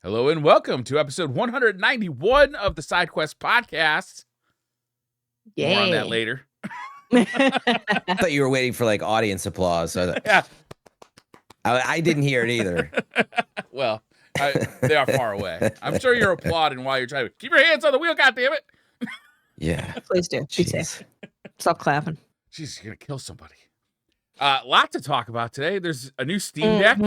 Hello and welcome to episode 191 of the SideQuest podcast. More on that later. I thought you were waiting for like audience applause. So Yeah. I didn't hear it either. Well, they are far away. I'm sure you're applauding while you're trying to keep your hands on the wheel, goddammit. Yeah. Please do. Be safe. Stop clapping. She's going to kill somebody. Lot to talk about today. There's a new Steam Deck.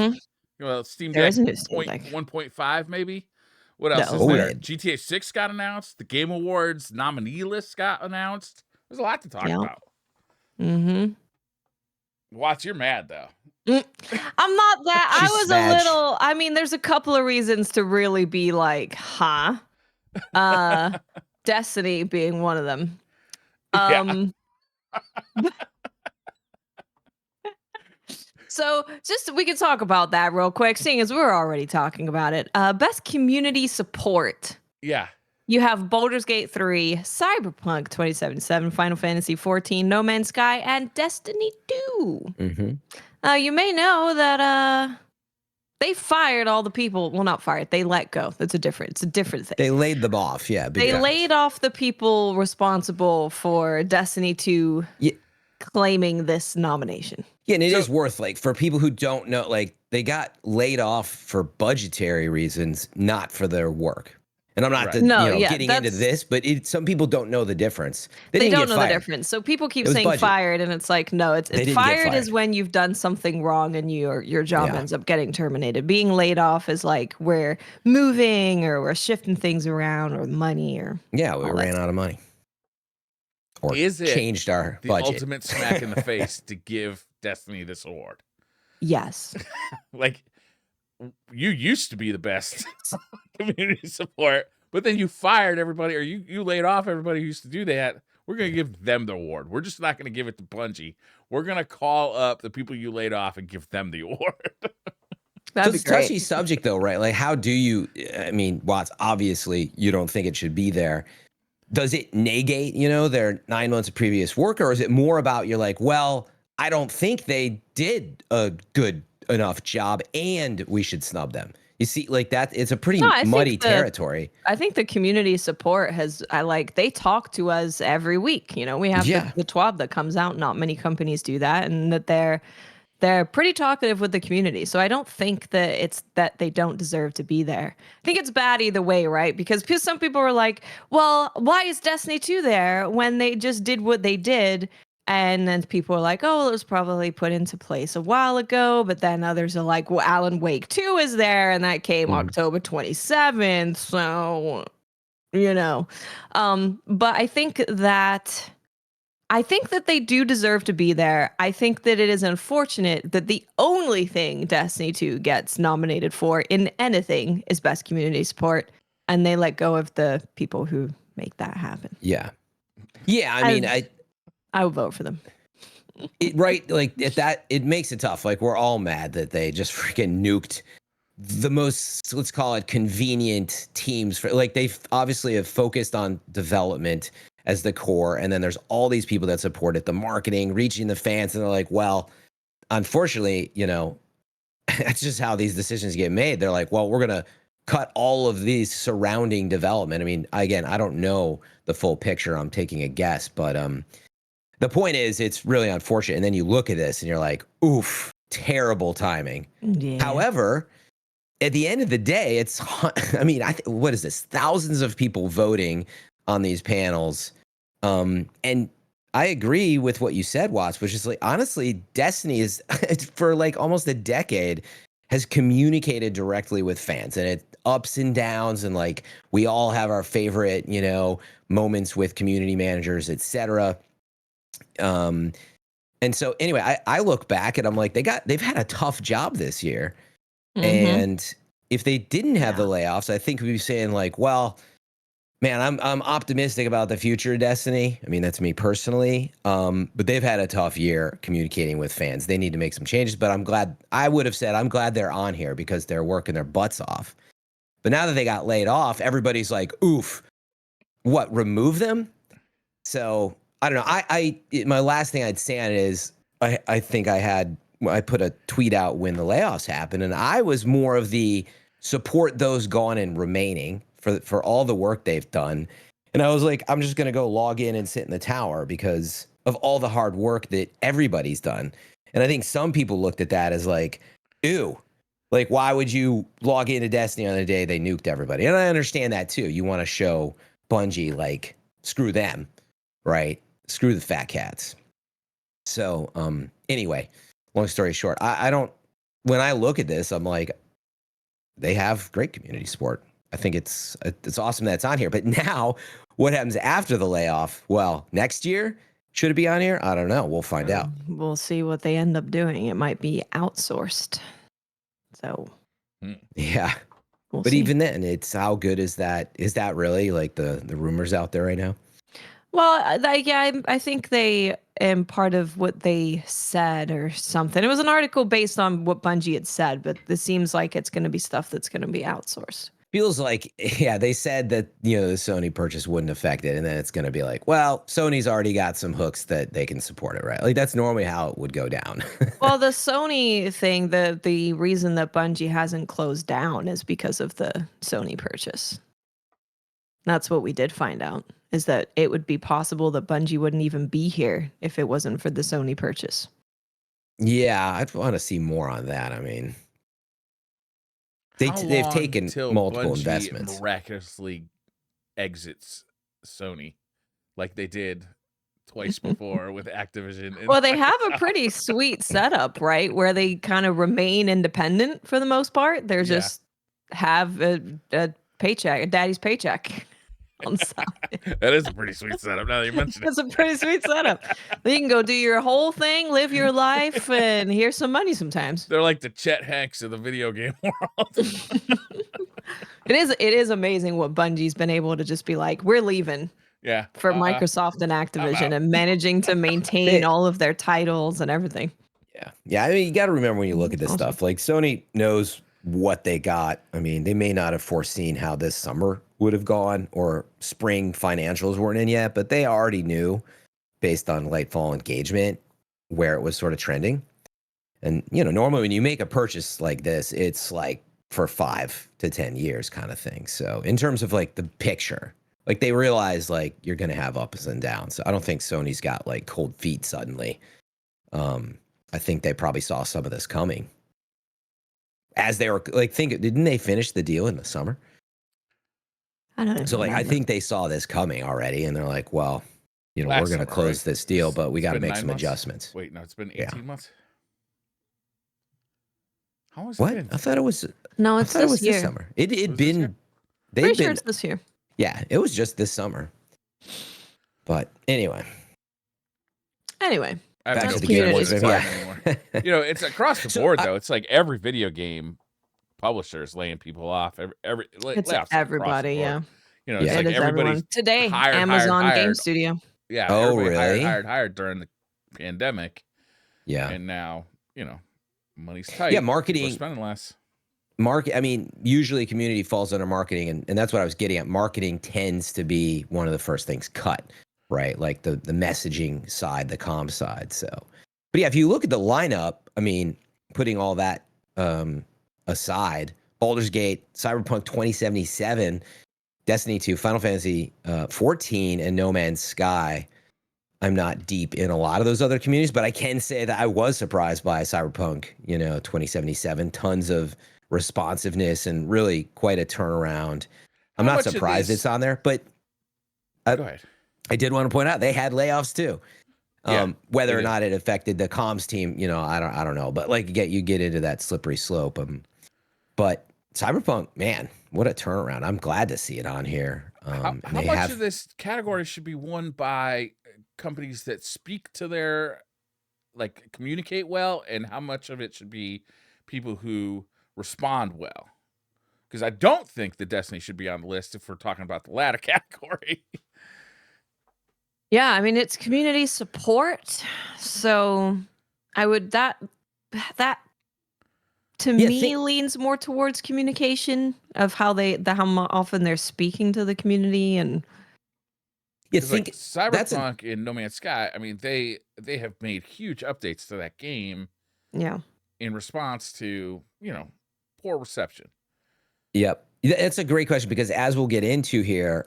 Well, Steam Deck 1.5 maybe. What else is there? GTA 6 got announced. The Game Awards nominee list got announced. There's a lot to talk about. Watts, you're mad though. I'm not that. I was a little. I mean, there's a couple of reasons to really be like, huh? Destiny being one of them. So just we can talk about that real quick, seeing as we're already talking about it. Best community support. Yeah. You have Baldur's Gate 3, Cyberpunk 2077, Final Fantasy 14, No Man's Sky, and Destiny 2. You may know that they fired all the people. Well, not fired. They let go. It's a different thing. They laid them off. Yeah. They laid off the people responsible for Destiny 2 claiming this nomination. Yeah, and it is worth, like, for people who don't know, like, they got laid off for budgetary reasons, not for their work. And I'm not getting into this, but some people don't know the difference. They don't know the difference. So people keep saying fired, and it's like, no, it's fired is when you've done something wrong and your job ends up getting terminated. Being laid off is like we're moving or we're shifting things around or money or we ran out of money. Or is it changed our budget. The ultimate smack in the face to give Destiny this award? Yes. Like, you used to be the best community support, but then you fired everybody, or you laid off everybody who used to do that. We're going to give them the award. We're just not going to give it to Bungie. We're going to call up the people you laid off and give them the award. It's a touchy subject, though, right? Like, how do you, I mean, Watts, obviously, you don't think it should be there. Does it negate, their 9 months of previous work, or is it more about you're like, well, I don't think they did a good enough job and we should snub them? You see, like that, it's a pretty muddy territory. I think the community support they talk to us every week. We have the TWAB that comes out. Not many companies do that, and that they're pretty talkative with the community. So I don't think that it's that they don't deserve to be there. I think it's bad either way, right? Because some people are like, well, why is Destiny 2 there when they just did what they did? And then people are like, oh, it was probably put into place a while ago. But then others are like, well, Alan Wake 2 is there, and that came October 27th. So, but I think that they do deserve to be there. I think that it is unfortunate that the only thing Destiny 2 gets nominated for in anything is best community support, and they let go of the people who make that happen. Yeah. Yeah, I mean, I would vote for them. It makes it tough. Like, we're all mad that they just freaking nuked the most, let's call it, convenient teams. They obviously have focused on development as the core, and then there's all these people that support it, the marketing, reaching the fans, and they're like, well, unfortunately, that's just how these decisions get made. They're like, well, we're going to cut all of these surrounding development. I mean, again, I don't know the full picture. I'm taking a guess, but the point is, it's really unfortunate. And then you look at this and you're like, oof, terrible timing. Yeah. However, at the end of the day, what is this? Thousands of people voting on these panels. And I agree with what you said, Watts, which is like, honestly, Destiny is for like almost a decade has communicated directly with fans, and it ups and downs. And like, we all have our favorite, moments with community managers, etc. And so anyway, I look back and I'm like, they've had a tough job this year. And if they didn't have the layoffs, I think we'd be saying like, well, man, I'm optimistic about the future of Destiny. I mean, that's me personally. But they've had a tough year communicating with fans. They need to make some changes, but I'm glad they're on here because they're working their butts off. But now that they got laid off, everybody's like, oof, what, remove them? So I don't know. My last thing I'd say on it is I think I put a tweet out when the layoffs happened, and I was more of the support those gone and remaining for all the work they've done. And I was like, I'm just going to go log in and sit in the tower because of all the hard work that everybody's done. And I think some people looked at that as like, ew, like, why would you log into Destiny on the day they nuked everybody? And I understand that too. You want to show Bungie, like, screw them, right? Screw the fat cats. So, anyway, long story short, I don't, when I look at this, I'm like, they have great community support. I think it's awesome that it's on here. But now, what happens after the layoff? Well, next year, should it be on here? I don't know. We'll find out. We'll see what they end up doing. It might be outsourced. So, yeah. We'll but see. Even then, it's how good is that? Is that really like the rumors out there right now? Well, I think they am part of what they said or something. It was an article based on what Bungie had said, but this seems like it's going to be stuff that's going to be outsourced. Feels like, yeah, they said that, the Sony purchase wouldn't affect it. And then it's going to be like, well, Sony's already got some hooks that they can support it, right? Like that's normally how it would go down. Well, the Sony thing, the reason that Bungie hasn't closed down is because of the Sony purchase. That's what we did find out, is that it would be possible that Bungie wouldn't even be here if it wasn't for the Sony purchase. Yeah, I'd want to see more on that. I mean, they've taken multiple Bungie investments. Miraculously exits Sony, like they did twice before with Activision. Well, they have a pretty sweet setup, right? Where they kind of remain independent for the most part. They're just have a paycheck, a daddy's paycheck on the side. That is a pretty sweet setup. Now that you mention it, That's a pretty sweet setup. You can go do your whole thing, live your life, and here's some money sometimes. They're like the Chet Hanks of the video game world. It is amazing what Bungie's been able to just be like, we're leaving. Yeah. For Microsoft and Activision and managing to maintain all of their titles and everything. Yeah. Yeah. I mean, you got to remember when you look at this stuff, like Sony knows what they got. I mean, they may not have foreseen how this summer would have gone or spring financials weren't in yet, but they already knew based on late fall engagement where it was sort of trending. And, normally when you make a purchase like this, it's like for 5 to 10 years kind of thing. So in terms of like the picture, like they realize like you're going to have ups and downs. So I don't think Sony's got like cold feet suddenly. I think they probably saw some of this coming as they were like, didn't they finish the deal in the summer? I don't know. So like, I think they saw this coming already and they're like, well, we're going to close this deal, but we got to make some adjustments. Wait, no, it's been 18 months. How was what? it? I thought it was. No, it's this year. This summer. It'd been. Pretty sure it's this year. Yeah, it was just this summer. But anyway. Back to the game. Yeah. It's across the board though. It's like every video game publisher is laying people off. It's everybody, yeah. It's like everybody today. Amazon Game Studio. Yeah. Oh, really? Hired during the pandemic. Yeah. And now, money's tight. Yeah, marketing. We're spending less. I mean, usually community falls under marketing, and that's what I was getting at. Marketing tends to be one of the first things cut, right? Like the messaging side, the comm side. So, but yeah, if you look at the lineup, I mean, putting all that aside, Baldur's Gate, Cyberpunk 2077, Destiny 2, Final Fantasy 14, and No Man's Sky. I'm not deep in a lot of those other communities, but I can say that I was surprised by Cyberpunk, 2077. Tons of responsiveness and really quite a turnaround. I'm not surprised it's on there, but Go ahead. I did want to point out they had layoffs too. Whether or not it affected the comms team, I don't know. But like you get into that slippery slope. But Cyberpunk, man, what a turnaround! I'm glad to see it on here. How much of this category should be won by companies that speak to their, like, communicate well, and how much of it should be people who respond well? Because I don't think the Destiny should be on the list if we're talking about the latter category. Yeah, I mean, it's community support. So I would that to me leans more towards communication of how often they're speaking to the community. And like Cyberpunk and No Man's Sky, I mean, they have made huge updates to that game. Yeah. In response to, poor reception. Yep. That's a great question because as we'll get into here,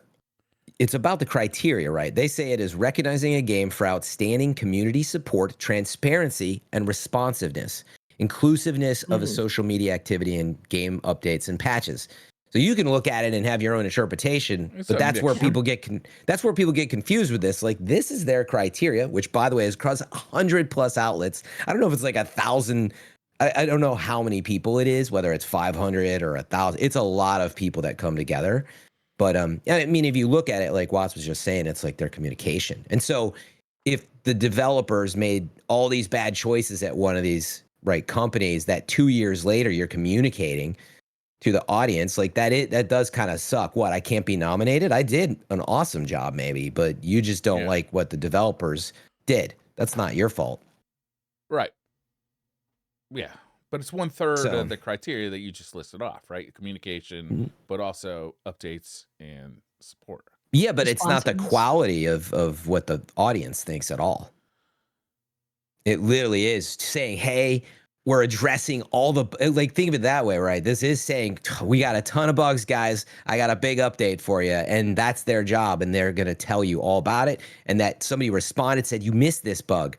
it's about the criteria, right? They say it is recognizing a game for outstanding community support, transparency, and responsiveness, inclusiveness of a social media activity and game updates and patches. So you can look at it and have your own interpretation, but that's where people get confused with this. Like this is their criteria, which by the way is across 100+ outlets. I don't know if it's like 1,000. I don't know how many people it is, whether it's 500 or 1,000. It's a lot of people that come together. But I mean, if you look at it, like Watts was just saying, it's like their communication. And so if the developers made all these bad choices at one of these companies that 2 years later you're communicating to the audience, like that does kind of suck. What, I can't be nominated? I did an awesome job maybe, but you just don't like what the developers did. That's not your fault. Right. Yeah. But it's 1/3 of the criteria that you just listed off, right? Communication, but also updates and support. Yeah, but it's not the quality of what the audience thinks at all. It literally is saying, hey, we're addressing all the, like, think of it that way, right? This is saying, we got a ton of bugs, guys. I got a big update for you. And that's their job. And they're going to tell you all about it. And that somebody responded, said, you missed this bug.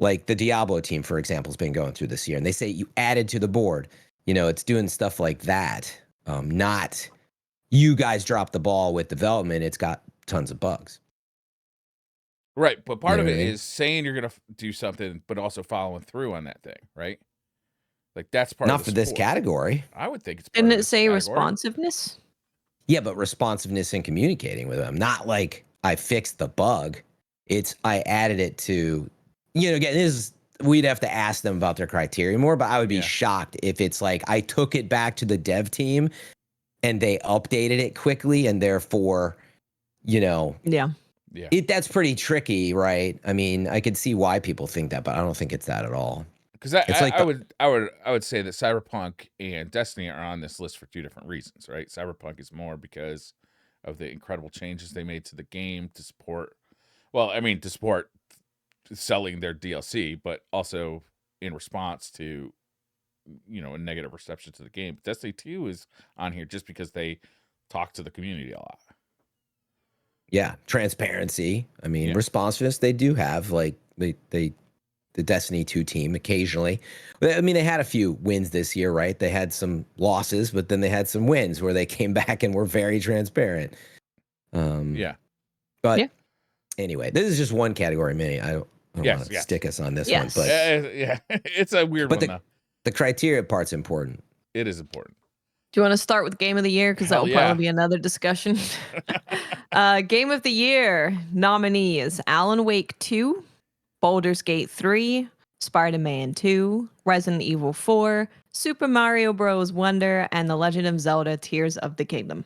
Like the Diablo team, for example, has been going through this year. And they say you added to the board. You know, it's doing stuff like that. Not you guys dropped the ball with development. It's got tons of bugs. Right. But part of it is saying you're going to do something, but also following through on that thing, right? Like that's part not of the for this category. I would think it's part Didn't of it say category. responsiveness? Yeah, but responsiveness and communicating with them. Not like I fixed the bug. It's I added it to, you know, again, we'd have to ask them about their criteria more, but I would be shocked if it's like I took it back to the dev team and they updated it quickly and therefore, you know. Yeah. That's pretty tricky, right? I mean, I could see why people think that, but I don't think it's that at all. Because I would say that Cyberpunk and Destiny are on this list for two different reasons, right? Cyberpunk is more because of the incredible changes they made to the game to support, to support selling their DLC, but also in response to, you know, a negative reception to the game. Destiny 2 is on here just because they talk to the community a lot. Yeah, transparency. I mean, responsiveness. They do have like the Destiny 2 team occasionally. I mean, they had a few wins this year, right? They had some losses, but then they had some wins where they came back and were very transparent. But anyway, this is just one category, Minnie. I don't want to stick us on this one, but it's a weird one. Though. The criteria part's important. It is important. Do you want to start with Game of the Year? Because that will probably be another discussion. Game of the Year nominees: Alan Wake 2, Baldur's Gate 3, Spider-Man 2, Resident Evil 4, Super Mario Bros. Wonder, and The Legend of Zelda: Tears of the Kingdom.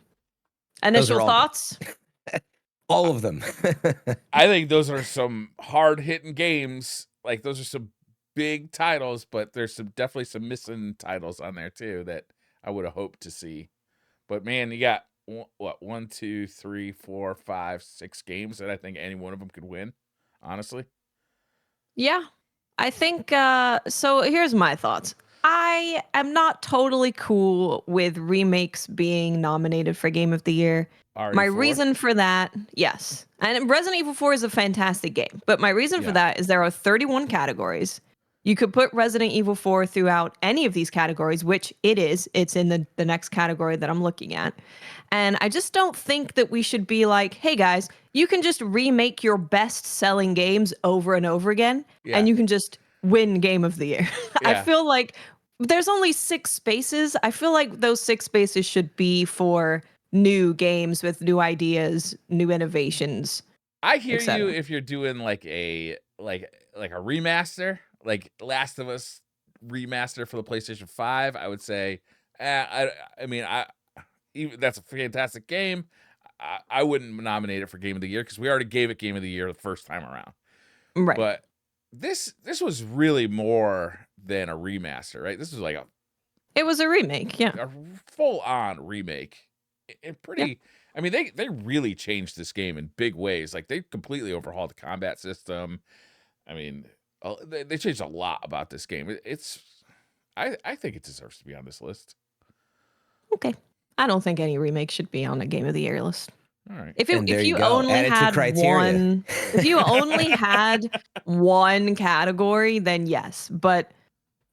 Initial thoughts? All of them. I think those are some hard-hitting games. Like, those are some big titles, but there's definitely some missing titles on there, too, that I would have hoped to see. But, man, you got, 1, 2, 3, 4, 5, 6 games that I think any one of them could win, honestly. Yeah, I think so. Here's my thoughts. I am not totally cool with remakes being nominated for Game of the Year. RE4? My reason for that, yes. And Resident Evil 4 is a fantastic game. But my reason for that is there are 31 categories. You could put Resident Evil 4 throughout any of these categories, which it is. It's in the next category that I'm looking at. And I just don't think that we should be like, hey, guys, you can just remake your best-selling games over and over again, and you can just win Game of the Year. I feel like there's only 6 spaces. I feel like those 6 spaces should be for new games with new ideas, new innovations. I hear you if you're doing like a remaster, like Last of Us remaster for the PlayStation 5. I would say, even that's a fantastic game. I wouldn't nominate it for Game of the Year because we already gave it Game of the Year the first time around. Right. But this was really more than a remaster, right? This was like it was a remake, a full on remake. And pretty. I mean, they really changed this game in big ways. Like they completely overhauled the combat system. I mean, they changed a lot about this game. I think it deserves to be on this list. Okay. I don't think any remake should be on a Game of the Year list. All right. If And there you you go. only Add it to had criteria. one, if you only had one category, then yes. But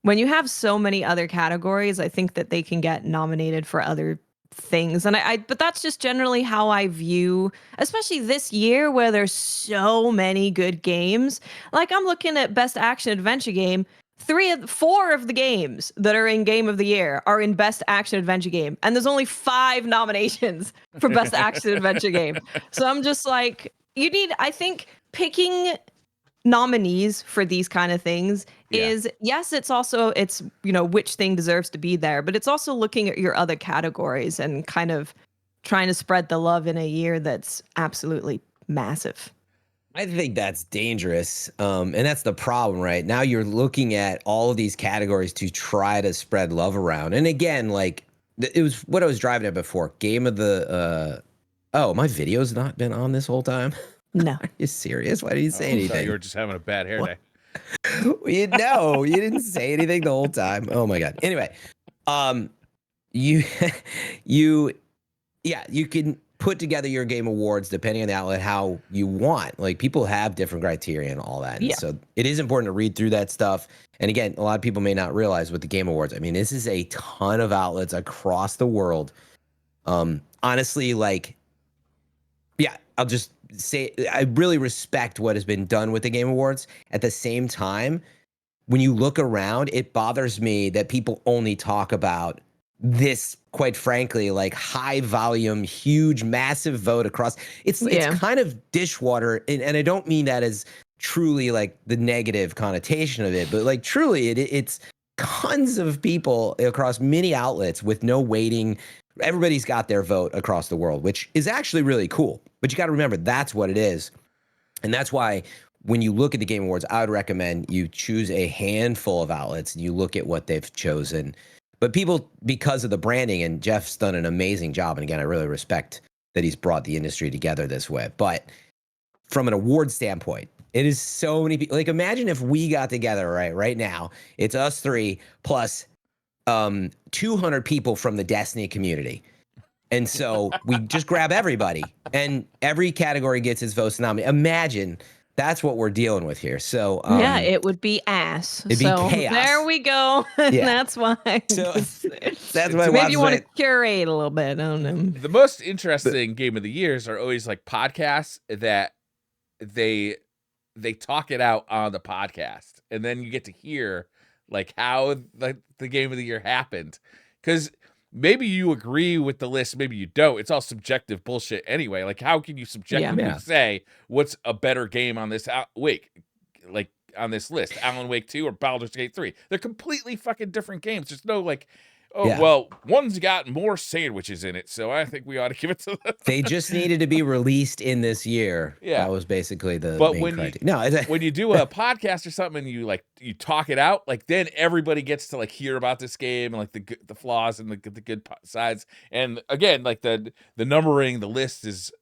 when you have so many other categories, I think that they can get nominated for other things. And but that's just generally how I view, especially this year where there's so many good games. Like I'm looking at Best Action Adventure Game. 4 of the games that are in Game of the Year are in Best Action Adventure Game, and there's only 5 nominations for Best Action Adventure Game. So I'm just like, I think picking nominees for these kind of things is, yes, it's which thing deserves to be there, but it's also looking at your other categories and kind of trying to spread the love in a year that's absolutely massive. I think that's dangerous. And that's the problem, right? Now you're looking at all of these categories to try to spread love around. And again, like it was what I was driving at before. Game of the oh, my video's not been on this whole time. No. Are you serious? Why didn't you say anything? Sorry, you were just having a bad hair day. You didn't say anything the whole time. Oh my God. Anyway, you can put together your game awards depending on the outlet how you want. Like people have different criteria and all that. And so it is important to read through that stuff. And again, a lot of people may not realize with the Game Awards, I mean, this is a ton of outlets across the world. Honestly, like, yeah, I'll just say I really respect what has been done with the Game Awards. At the same time, when you look around, it bothers me that people only talk about this, quite frankly, like high volume, huge, massive vote across. It's kind of dishwater. And I don't mean that as truly like the negative connotation of it, but like truly it's tons of people across many outlets with no weighting. Everybody's got their vote across the world, which is actually really cool. But you got to remember, that's what it is. And that's why when you look at the Game Awards, I would recommend you choose a handful of outlets and you look at what they've chosen. But people, because of the branding, and Jeff's done an amazing job. And again, I really respect that he's brought the industry together this way. But from an award standpoint, it is so many people. Like imagine if we got together right now, it's us 3 plus 200 people from the Destiny community. And so we just grab everybody and every category gets its votes nominated. Imagine that's what we're dealing with here. So it would be ass. It'd be chaos. There we go. That's why. So that's why maybe you want to curate a little bit. I don't know. The most interesting Game of the Years are always like podcasts that they talk it out on the podcast, and then you get to hear like how the Game of the Year happened. Because maybe you agree with the list, maybe you don't. It's all subjective bullshit anyway. Like, how can you subjectively say what's a better game on this on this list? Alan Wake 2 or Baldur's Gate 3? They're completely fucking different games. There's no like, well, one's got more sandwiches in it, so I think we ought to give it to them. They just needed to be released in this year. Yeah, that was basically the main criteria. When you do a podcast or something and you talk it out, like then everybody gets to like hear about this game and like the flaws and the good sides. And again, like the numbering, the list is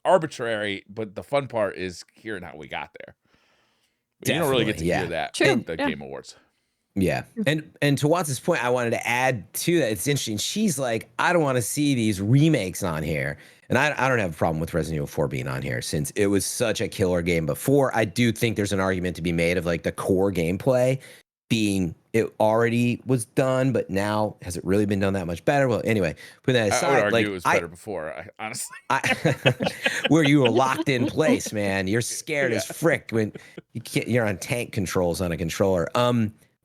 arbitrary, but the fun part is hearing how we got there. You don't really get to hear that at the Game Awards. Yeah. And to Watts' point, I wanted to add to that. It's interesting. She's like, I don't want to see these remakes on here. And I don't have a problem with Resident Evil 4 being on here since it was such a killer game before. I do think there's an argument to be made of like the core gameplay being, it already was done, but now has it really been done that much better? Well, anyway, put that aside. I would argue it was better before, honestly. Where you were locked in place, man. You're scared as frick when you're on tank controls on a controller.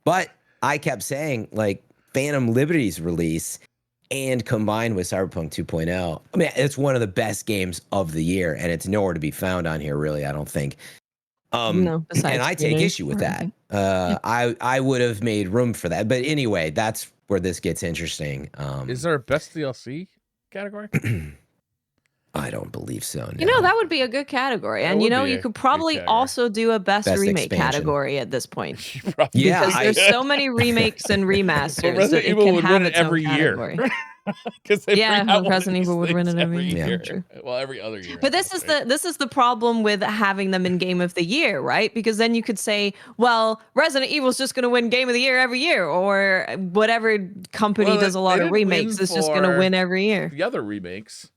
But I kept saying, like, Phantom Liberty's release and combined with Cyberpunk 2.0, I mean, it's one of the best games of the year, and it's nowhere to be found on here, really, I don't think. No, and I take issue with that. I would have made room for that. But anyway, that's where this gets interesting. Is there a best DLC category? I don't believe so. No. You know, that would be a good category. And, you could probably also do a best remake expansion category at this point. Yeah. Because there's so many remakes and remasters. Resident Evil would win it every year. because they Yeah, bring out one of Resident these Evil would win things it every year. year. True. Well, every other year. But this is the problem with having them in Game of the Year, right? Because then you could say, well, Resident Evil's just going to win Game of the Year every year, or whatever company does a lot of remakes is just going to win every year. The other remakes.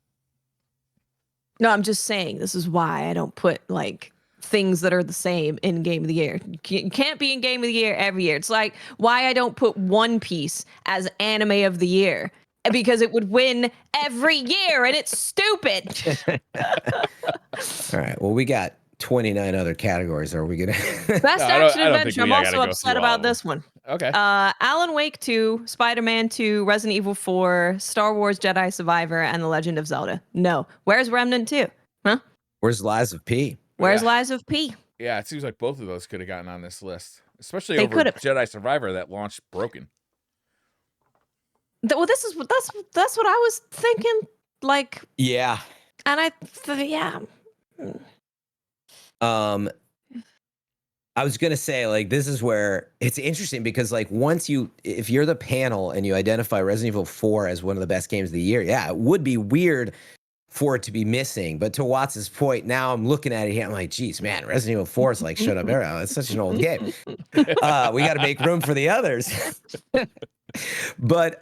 No, I'm just saying this is why I don't put like things that are the same in Game of the Year. You can't be in Game of the Year every year. It's like why I don't put One Piece as Anime of the Year, because it would win every year and it's stupid. All right. Well, we got 29 other categories. Are we gonna Best action adventure? I'm also upset about this one. Okay. Alan Wake 2, Spider-Man 2, Resident Evil 4, Star Wars Jedi Survivor, and The Legend of Zelda. No. Where's Remnant 2? Huh? Where's Lies of P? Where's Lies of P? Yeah, it seems like both of those could have gotten on this list, especially They over could've. Jedi Survivor that launched broken. Well, that's what I was thinking. Like, Yeah. and yeah. I was gonna say, like, this is where it's interesting because, like, if you're the panel and you identify Resident Evil 4 as one of the best games of the year, yeah, it would be weird for it to be missing. But to Watts' point, now I'm looking at it here, I'm like, geez, man, Resident Evil 4 is like, shut up, Arrow. It's such an old game. We got to make room for the others. But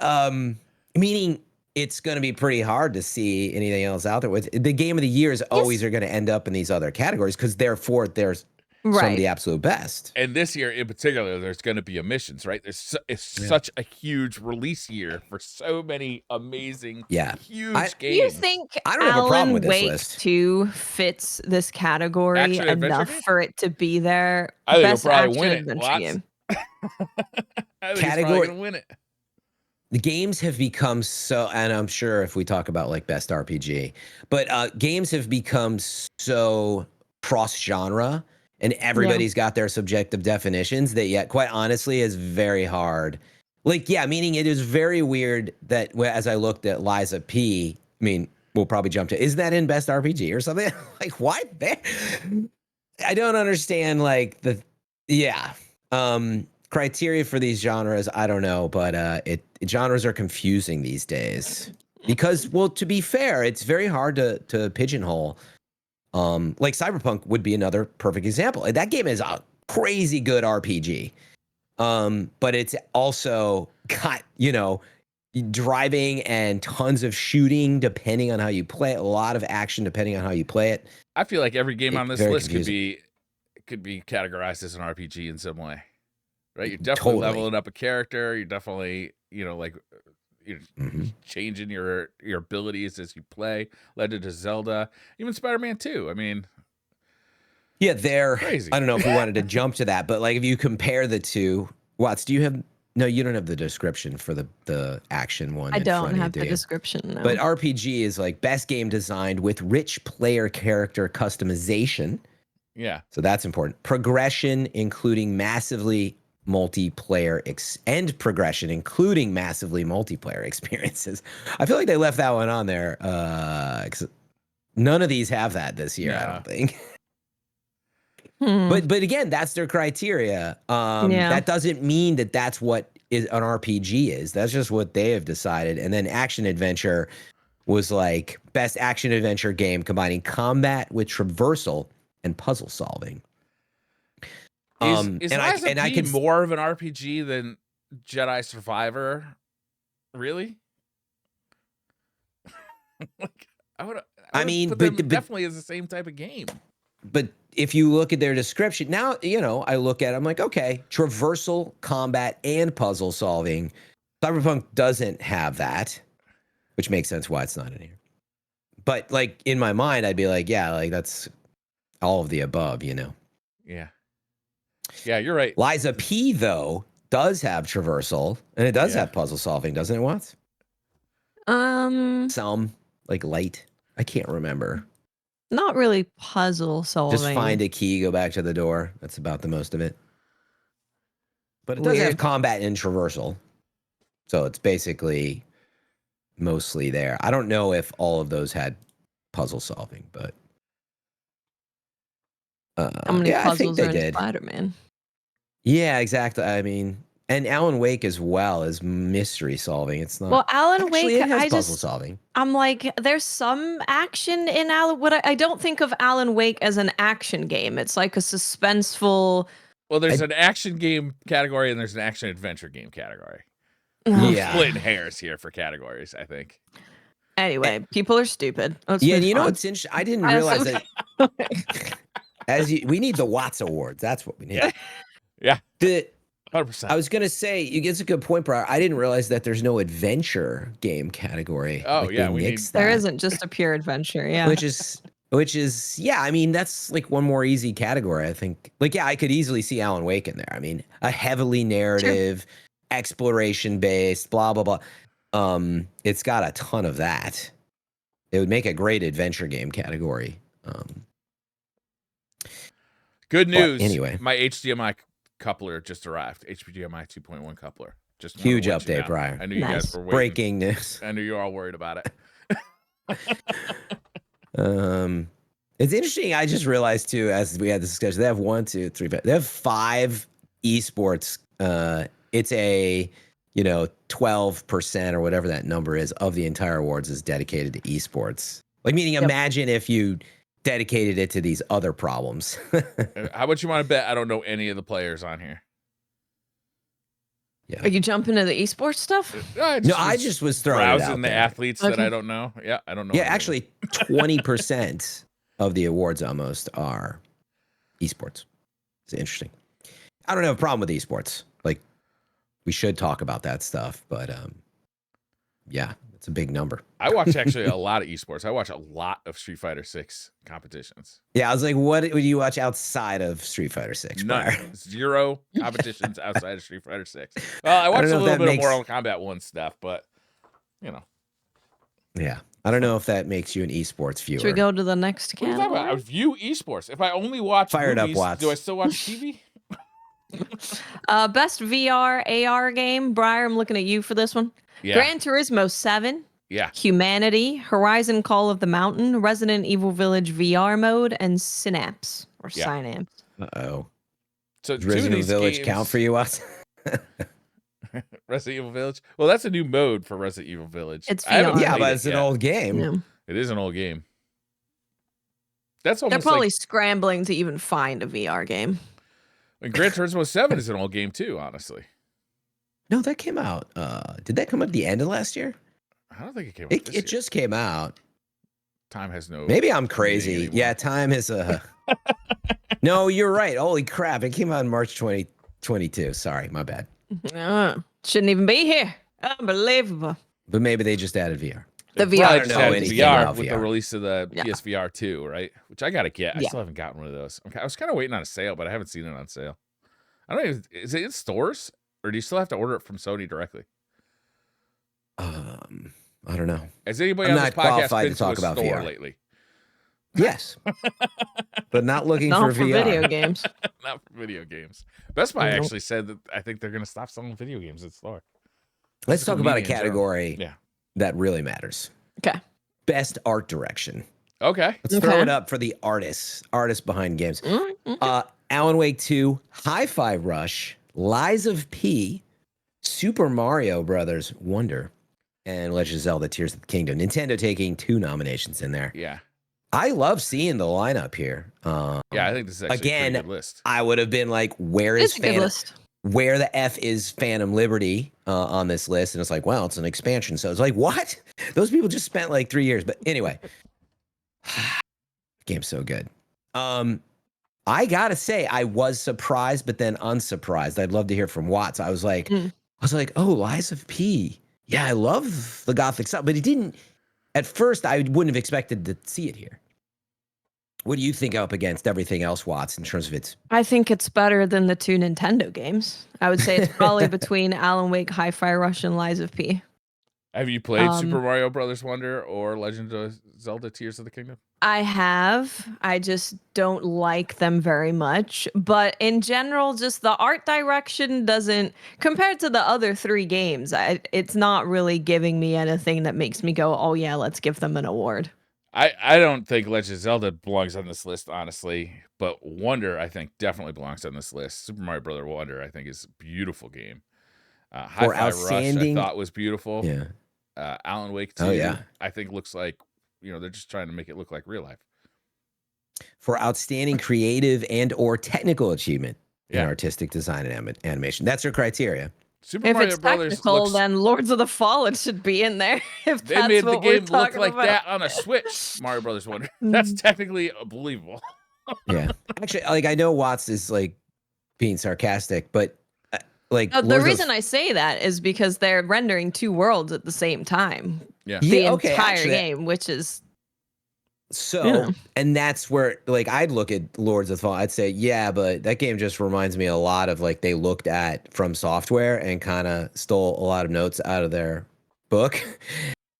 meaning it's going to be pretty hard to see anything else out there. With the game of the years always are going to end up in these other categories because therefore there's some of the absolute best. And this year in particular, there's going to be omissions, right? It's such a huge release year for so many amazing, huge games. You think I don't have a problem with this Wake list. 2 fits this category Action enough for it to be there? I think Best it'll probably action win it. adventure game. I think it's probably gonna win it. The games have become so, and I'm sure if we talk about like best RPG, but games have become so cross-genre, and everybody's got their subjective definitions that yet, quite honestly, is very hard. Like, yeah, meaning it is very weird that as I looked at Liza P, I mean, we'll probably jump to, is that in best RPG or something? Like, why there? I don't understand, like, criteria for these genres, I don't know, but genres are confusing these days because, well, to be fair, it's very hard to pigeonhole. Like Cyberpunk would be another perfect example. That game is a crazy good RPG, but it's also got, driving and tons of shooting depending on how you play it, a lot of action depending on how you play it. I feel like every game on this list confusing. could be categorized as an RPG in some way. Right, you're definitely leveling up a character. You're definitely, you're changing your abilities as you play. Legend of Zelda, even Spider-Man 2. I mean, yeah, they're crazy. I don't know if we wanted to jump to that, but like if you compare the two, Watts, do you have? No, you don't have the description for the action one. I don't have the description. No. But RPG is like best game designed with rich player character customization. Yeah, so that's important. Progression, including massively multiplayer and progression, including massively multiplayer experiences. I feel like they left that one on there. None of these have that this year, I don't think. But again, that's their criteria. That doesn't mean that that's what an RPG is. That's just what they have decided. And then action adventure was like best action adventure game combining combat with traversal and puzzle solving. Is Liza P more of an RPG than Jedi Survivor? Really? I mean, but definitely is the same type of game. But if you look at their description now, I look at it, I'm like, okay, traversal, combat, and puzzle solving. Cyberpunk doesn't have that, which makes sense why it's not in here. But like in my mind, I'd be like, yeah, like that's all of the above, Yeah. Yeah, you're right. Liza P, though, does have traversal, and it does have puzzle solving, doesn't it, Watts? Some, like light. I can't remember. Not really puzzle solving. Just find a key, go back to the door. That's about the most of it. But it does have combat and traversal. So it's basically mostly there. I don't know if all of those had puzzle solving, but how many puzzles I think they are in did. Spider-Man? Yeah, exactly. I mean, And Alan Wake as well is mystery solving. It's not. Well, Alan Actually, Wake, it has puzzle solving. I'm like, there's some action in Alan. I don't think of Alan Wake as an action game. It's like a suspenseful. Well, there's an action game category and there's an action adventure game category. Yeah. Splitting hairs here for categories, I think. Anyway, people are stupid. Yeah, you know what's interesting? I didn't realize that. We need the Watts Awards. That's what we need. Yeah. 100%. I was gonna say, it's a good point, Briar. I didn't realize that there's no adventure game category. Oh, like, yeah, there isn't just a pure adventure. Yeah, which is yeah. I mean, that's like one more easy category. I think. Like, yeah, I could easily see Alan Wake in there. I mean, a heavily narrative, exploration based, blah blah blah. It's got a ton of that. It would make a great adventure game category. Good news. Anyway, my HDMI coupler just arrived. HDMI 2.1 coupler. Just huge update, Brian. I knew you guys were waiting. Breaking news. I knew you were all worried about it. It's interesting. I just realized too, as we had this discussion, they have 1, 2, 3, 5. They have 5 esports. It's a 12% or whatever that number is of the entire awards is dedicated to esports. Like, meaning, imagine if you dedicated it to these other problems. How much you want to bet I don't know any of the players on here? Yeah. Are you jumping into the esports stuff? I just was throwing browsing the athletes that I don't know. Yeah, I don't know. Yeah, actually, 20% of the awards almost are esports. It's interesting. I don't have a problem with esports. Like, we should talk about that stuff, but yeah, it's a big number. I watch actually a lot of esports. I watch a lot of Street Fighter 6 competitions. Yeah, I was like, what would you watch outside of Street Fighter 6? None. 0 competitions outside of Street Fighter 6. Well, I watched a little bit of Mortal Kombat 1 stuff, but Yeah. I don't know if that makes you an esports viewer. Should we go to the next category? I view esports. If I only watch movies, do I still watch TV? Best VR AR game. Briar, I'm looking at you for this one. Yeah. Gran Turismo 7. Yeah. Humanity, Horizon Call of the Mountain, Resident Evil Village VR mode, and Synapse or Synapse. Uh-oh. So does Resident Evil Village games count for you, Watts? Resident Evil Village? Well, that's a new mode for Resident Evil Village. It's VR. Yeah, but it's an old game. Yeah. It is an old game. That's almost They're probably scrambling to even find a VR game. And Gran Turismo 7 is an old game too, honestly. No, that came out. Did that come out at the end of last year? I don't think it came out It just came out. Time has no... Maybe I'm crazy. Yeah, time is No, you're right. Holy crap. It came out in March 2022. Sorry, my bad. Shouldn't even be here. Unbelievable. But maybe they just added VR. The VR. I don't know anything about with VR. the release of the PSVR 2, right? Which I got to get. I still haven't gotten one of those. I was kind of waiting on a sale, but I haven't seen it on sale. I don't even... Is it in stores? Or do you still have to order it from Sony directly? I don't know. Has anybody on this podcast been to a store lately? Yes. But not looking Not for VR. video games. Not for video games. Best Buy actually said that I think they're going to stop selling video games at store. Let's talk about a category that really matters. Okay. Best art direction. Okay. Let's throw it up for the artists behind games. Alan Wake 2, Hi-Fi Rush, Lies of P, Super Mario Brothers Wonder, and Legend of Zelda Tears of the Kingdom. Nintendo taking 2 nominations in there. Yeah. I love seeing the lineup here. Yeah, I think this is actually a pretty good list. I would have been like, where the F is Phantom Liberty on this list? And it's like, well, it's an expansion. So it's like, what? Those people just spent like 3 years. But anyway, game's so good. I gotta say, I was surprised, but then unsurprised. I'd love to hear from Watts. I was like, oh, Lies of P. Yeah, I love the Gothic stuff, but it didn't. At first, I wouldn't have expected to see it here. What do you think up against everything else, Watts, in terms of its... I think it's better than the 2 Nintendo games. I would say it's probably between Alan Wake, Hi-Fi Rush, and Lies of P. Have you played Super Mario Brothers Wonder or Legend of Zelda Tears of the Kingdom? I have. I just don't like them very much. But in general, just the art direction doesn't, compared to the other 3 games, it's not really giving me anything that makes me go, oh yeah, let's give them an award. I don't think Legend of Zelda belongs on this list, honestly. But Wonder, I think, definitely belongs on this list. Super Mario Brother Wonder, I think, is a beautiful game. For Hi-Fi Rush, I outstanding- thought was beautiful. Yeah. Alan Wake 2, Oh, yeah. I think looks like, they're just trying to make it look like real life. For outstanding creative and or technical achievement in Yeah. artistic design and animation. That's your criteria. Super If Mario it's Brothers technical, looks, then Lords of the Fallen should be in there. If they that's made the what we're game look talking like about. that on a Switch, Mario Brothers Wonder. That's technically believable. Yeah. Actually, like I know Watts is like being sarcastic, but like No, the Lords of- reason I say that is because they're rendering 2 worlds at the same time. Yeah. The okay, entire actually, game, which is So, Yeah. and that's where, like, I'd look at Lords of the Fallen. I'd say, yeah, but that game just reminds me a lot of like they looked at From Software and kind of stole a lot of notes out of their book.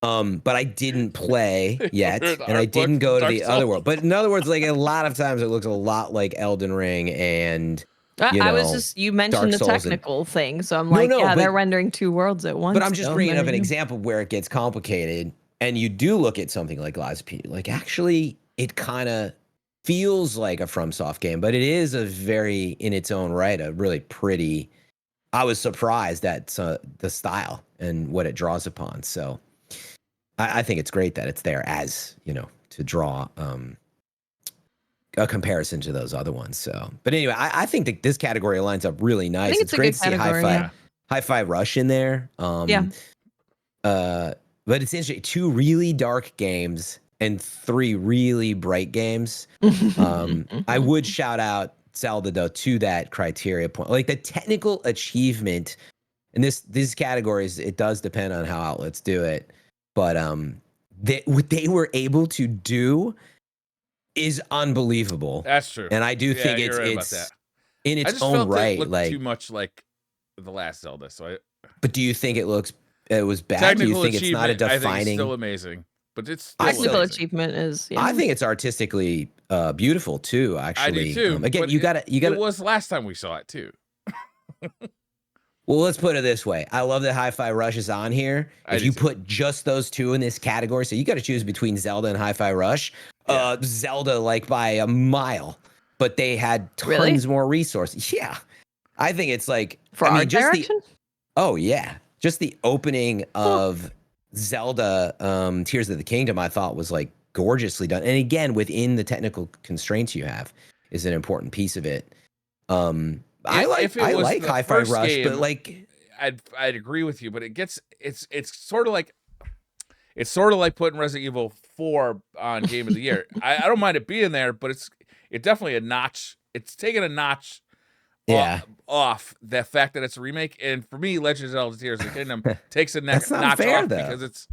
But I didn't play yet, and I didn't go to the other world. But in other words, like a lot of times it looks a lot like Elden Ring and I was just you mentioned the technical thing, so I'm like, yeah, they're rendering 2 worlds at once. But I'm just bringing up an example where it gets complicated, and you do look at something like Lies of P. Like actually, it kind of feels like a FromSoft game, but it is a very, in its own right, a really pretty. I was surprised at the style and what it draws upon. So I think it's great that it's there as to draw a comparison to those other ones. So, but anyway, I think that this category lines up really nice. I think It's great to see Hi-Fi Rush in there. But it's interesting. 2 really dark games and 3 really bright games. I would shout out Zelda though to that criteria point, like the technical achievement. And these categories, it does depend on how outlets do it, but what they were able to do is unbelievable. That's true. And I do think it's in its own right. It looked like too much like the last Zelda. So but do you think it was bad? Do you think it's not a defining? I think it's still amazing, but it's still technical achievement is. Yeah. I think it's artistically beautiful too. Actually, I do too. Again, you got to. It was last time we saw it too. Well, let's put it this way. I love that Hi-Fi Rush is on here. If you put just those 2 in this category, so you got to choose between Zelda and Hi-Fi Rush. Zelda like by a mile, but they had tons more resources. Yeah, I think it's like art direction. Oh yeah, just the opening of Zelda Tears of the Kingdom I thought was like gorgeously done, and again within the technical constraints you have is an important piece of it. I like Hi-Fi Rush, game, but like I'd agree with you, but it's sort of like putting Resident Evil 4 on Game of the Year. I don't mind it being there, but it's definitely a notch. It's taking a notch off the fact that it's a remake. And for me, Legend of Zelda Tears of the Kingdom takes a notch off because it's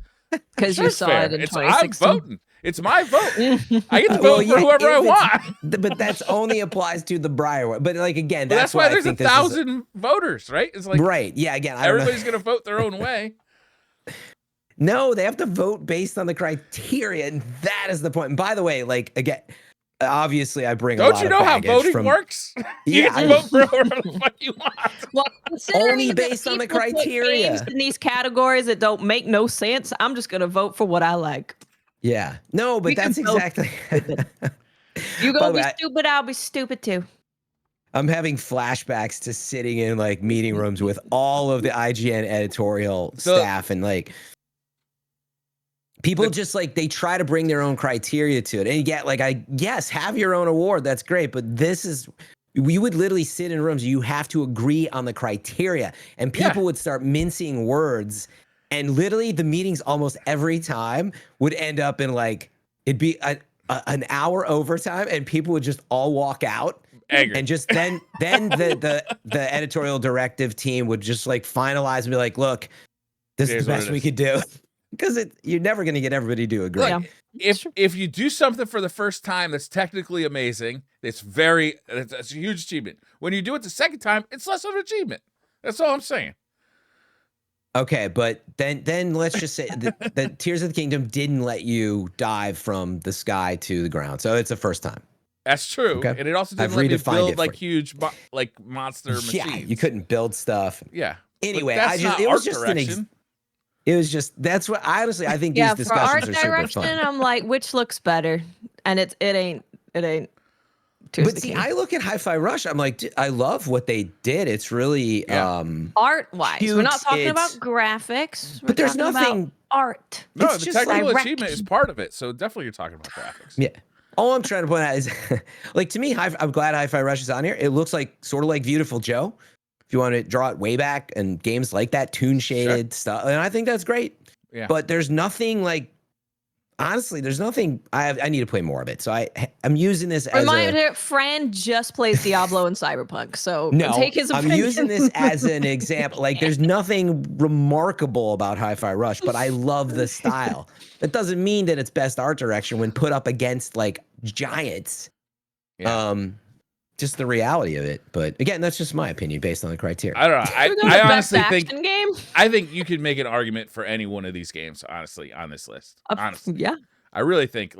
you saw it in 2016. I'm voting. It's my vote. I get to vote for whoever I want. But that's only applies to the Briar one. But like again, that's why there's 1,000 voters, right? It's like Yeah, again, everybody's gonna vote their own way. No, they have to vote based on the criteria, and that is the point. And by the way, like again, obviously I bring. Don't you know how voting works? You get to vote for whoever the fuck you want. Well, only based on the criteria. In these categories that don't make no sense, I'm just gonna vote for what I like. Yeah. No, but that's exactly. You gonna be stupid, I'll be stupid too. I'm having flashbacks to sitting in like meeting rooms with all of the IGN editorial staff and like people just like they try to bring their own criteria to it. And yet, like have your own award. That's great. But we would literally sit in rooms. You have to agree on the criteria, and people would start mincing words. And literally, the meetings almost every time would end up in like it'd be an hour overtime, and people would just all walk out. Angry. And just then the editorial directive team would just like finalize and be like, "Look, this is the best we could do," because you're never going to get everybody to agree. Look, if you do something for the first time that's technically amazing, it's a huge achievement. When you do it the second time, it's less of an achievement. That's all I'm saying. Okay, but then let's just say that Tears of the Kingdom didn't let you dive from the sky to the ground, so it's the first time. That's true, and it also didn't let me build like huge like monster machines. Yeah, you couldn't build stuff. Yeah. Anyway, it was just that's what honestly I think these discussions for art are direction, super fun. I'm like, which looks better, and it ain't Tears of But the see, King. I look at Hi-Fi Rush. I'm like, I love what they did. It's really Art-wise. We're not cute. talking about graphics. We're But there's talking nothing. about art. No, It's the just technical like achievement is part of it. So definitely you're talking about graphics. Yeah. All I'm trying to point out is, like, to me, I'm glad Hi-Fi Rush is on here. It looks like sort of like Beautiful Joe. If you want to draw it way back and games like that, tune shaded stuff, and I think that's great. Yeah. But there's nothing like, honestly, there's nothing. I need to play more of it. So I'm using this as Reminder: Fran just plays Diablo and Cyberpunk, so take his I'm opinion. using this as an example. Like, there's nothing remarkable about Hi-Fi Rush, but I love the style. That doesn't mean that it's best art direction when put up against like giants. Yeah. Just the reality of it. But again, that's just my opinion based on the criteria. I don't know. I honestly think game. I think you could make an argument for any one of these games, honestly, on this list. Honestly. Yeah. I really think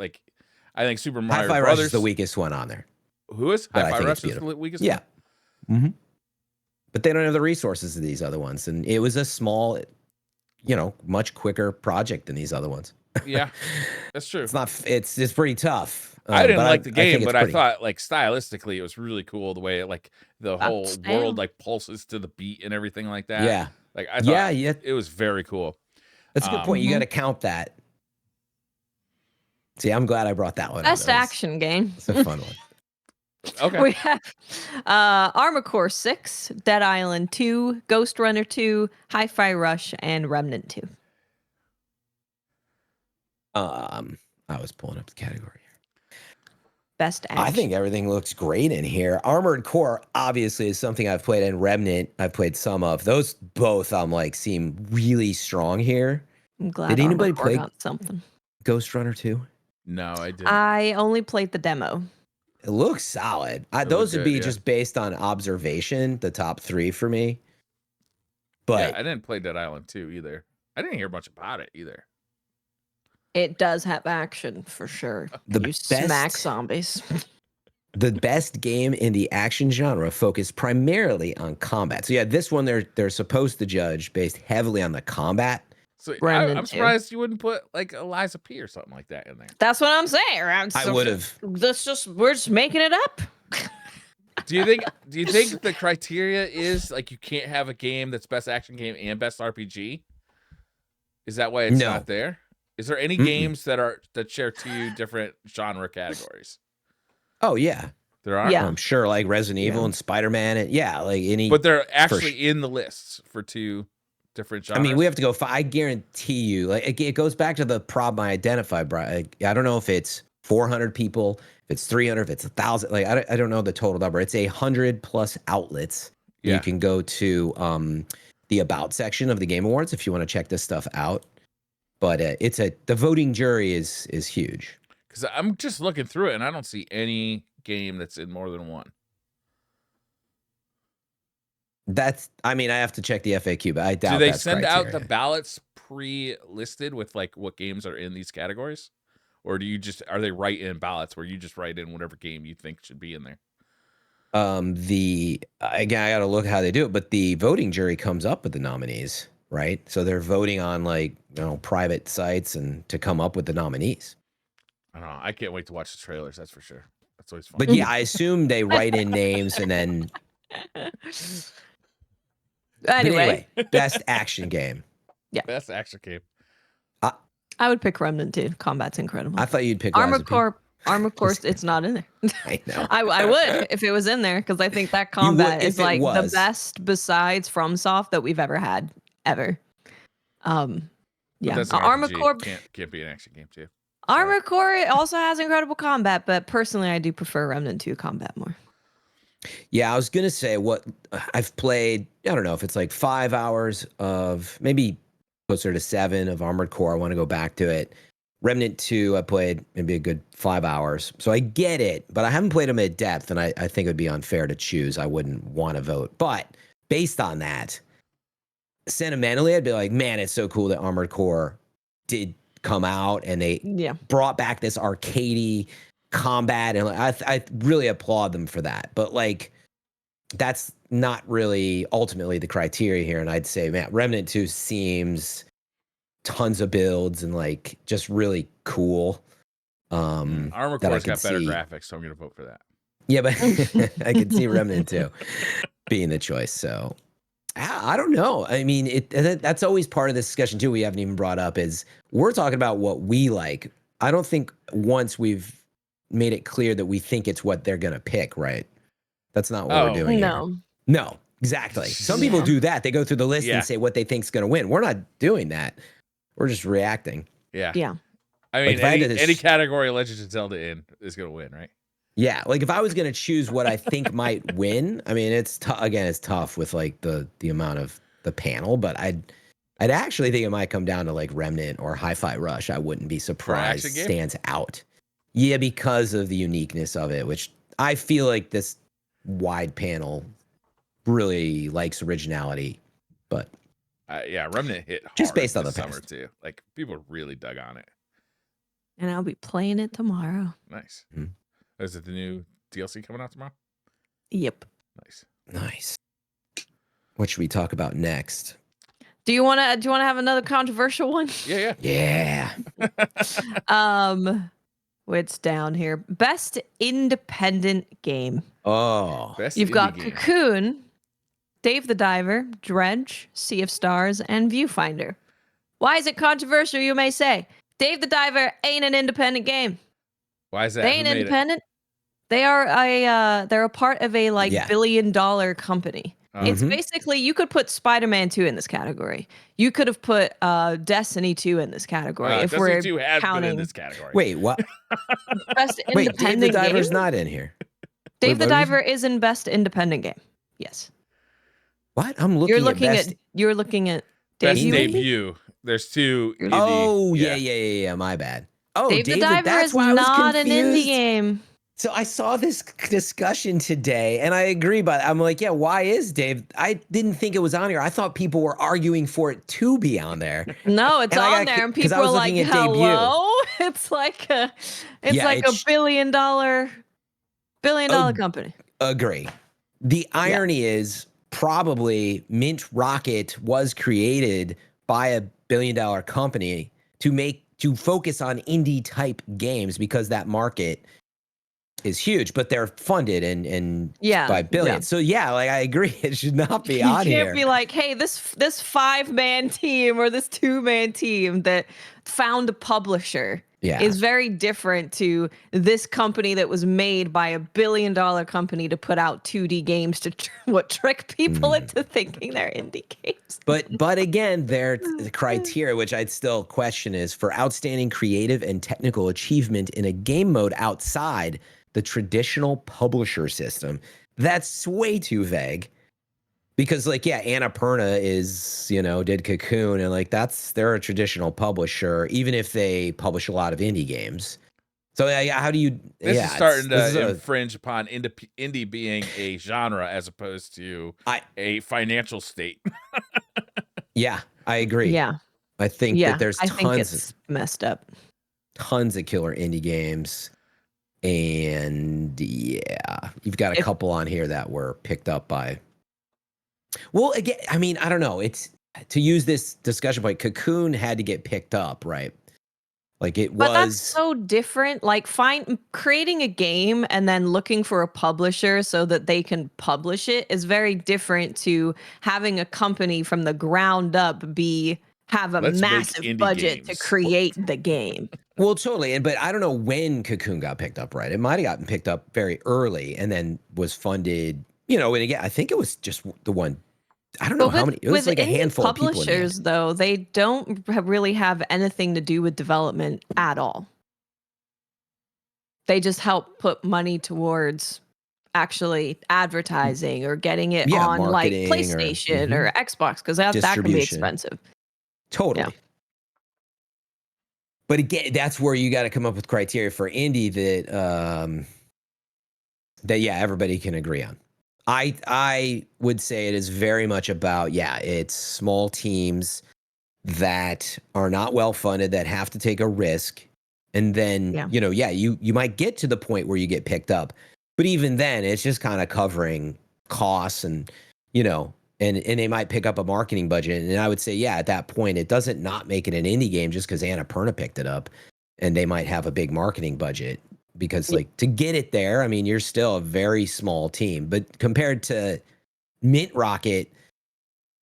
I think Super Mario Hi-Fi Brothers Rush is the weakest one on there. Who is? But I Hi-Fi think Rush it's is the weakest Yeah. one? Mm-hmm. But they don't have the resources of these other ones. And it was a small, much quicker project than these other ones. Yeah, that's true. It's pretty tough. I didn't like the game, but I pretty. thought like stylistically it was really cool the way it the whole world like pulses to the beat and everything like that. Yeah. Like I thought it was very cool. That's a good point. You got to count that. See, I'm glad I brought that one. Best action game. It's a fun one. Okay. We have Armor Core 6, Dead Island 2, Ghost Runner 2, Hi-Fi Rush, and Remnant 2. I was pulling up the category here. Best action. I think everything looks great in here. Armored Core obviously is something I've played, and Remnant I've played some of. Those both seem really strong here. I'm glad. Did anybody Armored Core play got something? Ghost Runner 2? No, I didn't. I only played the demo. It looks solid. Those would be just based on observation, the top 3 for me. But yeah, I didn't play Dead Island 2 either. I didn't hear much about it either. It does have action for sure. You smack zombies. The best game in the action genre focused primarily on combat. So yeah, this one they're supposed to judge based heavily on the combat. So I'm surprised you wouldn't put like Eliza P or something like that in there. That's what I'm saying. I would have. We're just making it up. Do you think the criteria is like you can't have a game that's best action game and best RPG? Is that why it's not there? Is there any games that share 2 different genre categories? Oh yeah, there are. Yeah, I'm sure, like Resident Evil and Spider-Man, and like any. But they're actually in the lists for 2 different genres. I mean, we have to go. I guarantee you, like it goes back to the problem I identified, Brian. I don't know if it's 400 people, if it's 300, if it's 1,000. Like I don't know the total number. It's 100+ outlets. Yeah. You can go to the About section of the Game Awards if you want to check this stuff out. But the voting jury is huge. Because I'm just looking through it and I don't see any game that's in more than 1. I have to check the FAQ, but I doubt. Do they send out the ballots pre-listed with like what games are in these categories, or are they write in ballots where you just write in whatever game you think should be in there? Again, I got to look how they do it, but the voting jury comes up with the nominees, right? So they're voting on private sites and to come up with the nominees. I don't know. I can't wait to watch the trailers. That's for sure. That's always fun. But yeah, I assume they write in names and then. Anyway, best action game. Yeah, best action game. I would pick Remnant 2. Combat's incredible. I thought you'd pick Armor Core. Armor Core, it's not in there. I know. I would if it was in there because I think that combat is like the best besides FromSoft that we've ever had ever. Yeah, Armor Core can't be an action game too. Armor Core also has incredible combat, but personally, I do prefer Remnant 2 combat more. Yeah, I was gonna say what I've played. I don't know if it's like 5 hours of maybe closer to 7 of Armored Core. I want to go back to it. Remnant 2, I played maybe a good 5 hours. So I get it, but I haven't played them at depth, and I think it would be unfair to choose. I wouldn't want to vote. But based on that, sentimentally, I'd be like, man, it's so cool that Armored Core did come out and they brought back this arcadey combat, and I really applaud them for that. But like, that's not really ultimately the criteria here. And I'd say, man, Remnant 2 seems tons of builds and like just really cool. Armor Core's got better graphics, so I'm gonna vote for that. Yeah, but I could see Remnant too being the choice. So I don't know. I mean, that's always part of this discussion too. We haven't even brought up is we're talking about what we like. I don't think once we've made it clear that we think it's what they're gonna pick, right? That's not what we're doing here. No, exactly. Some people do that. They go through the list and say what they think's gonna win. We're not doing that. We're just reacting. Yeah. Yeah. I mean, any category Legends of Zelda in is gonna win, right? Yeah, like if I was gonna choose what I think might win, I mean, it's tough with like the amount of the panel, but I'd actually think it might come down to like Remnant or Hi-Fi Rush. I wouldn't be surprised stands out. Yeah, because of the uniqueness of it, which I feel like this wide panel really likes originality, but yeah, Remnant hit hard just based on the summer too. Like people really dug on it. And I'll be playing it tomorrow. Nice. Mm-hmm. Is it the new DLC coming out tomorrow? Yep. Nice. What should we talk about next? Do you want to have another controversial one? Yeah. What's down here? Best independent game. Oh. You've got Cocoon, Dave the Diver, Dredge, Sea of Stars, and Viewfinder. Why is it controversial, you may say? Dave the Diver ain't an independent game. Why is that? They ain't independent. They're a part of a $1 billion company. It's basically, you could put Spider-Man 2 in this category. You could have put Destiny 2 in this category. If Destiny we're 2 has counting been in this category. Wait, what? Best independent Dave the Diver's game? not in here. Dave the Diver is in best independent game. Yes. What? I'm looking. You're looking at best debut. There's two. Oh yeah. My bad. Oh, Dave the Diver is not an indie game. So I saw this discussion today, and I agree. But I'm like, yeah, why is Dave? I didn't think it was on here. I thought people were arguing for it to be on there. No, it's on there, and people are like, "Hello!" It's like a $1 billion company. Agree. The irony is probably Mint Rocket was created by a $1 billion company to focus on indie type games because that market is huge, but they're funded and by billions. So like I agree, it should not be on here. You can't be like, hey, this 5-man team or this 2-man team that found a publisher is very different to this company that was made by a $1 billion company to put out 2D games to trick people into thinking they're indie games. But again, their criteria, which I'd still question, is for outstanding creative and technical achievement in a game mode outside the traditional publisher system. That's way too vague. Because Annapurna is, did Cocoon, and they're a traditional publisher, even if they publish a lot of indie games. So how do you? This is starting to infringe upon indie being a genre as opposed to a financial state. Yeah, I agree. Yeah, I think that there's I think it's messed up. Tons of killer indie games, and you've got a couple on here that were picked up by. Well, again, I mean, I don't know. It's to use this discussion point. Cocoon had to get picked up, right? But that's so different. Like, creating a game and then looking for a publisher so that they can publish it is very different to having a company from the ground up have a massive budget to create the game. Well, totally. But I don't know when Cocoon got picked up, right? It might have gotten picked up very early and then was funded. And again, I think it was just the one. I don't know how many. It was like a handful of people. Publishers, though, they don't really have anything to do with development at all. They just help put money towards actually advertising or getting it on like PlayStation or Xbox, because that can be expensive. Totally. Yeah. But again, that's where you got to come up with criteria for indie that everybody can agree on. I would say it is very much about, it's small teams that are not well funded, that have to take a risk. And then, you might get to the point where you get picked up. But even then, it's just kind of covering costs and they might pick up a marketing budget. And I would say, at that point, it doesn't not make it an indie game just because Annapurna picked it up and they might have a big marketing budget. because like to get it there, I mean, you're still a very small team, but compared to Mint Rocket,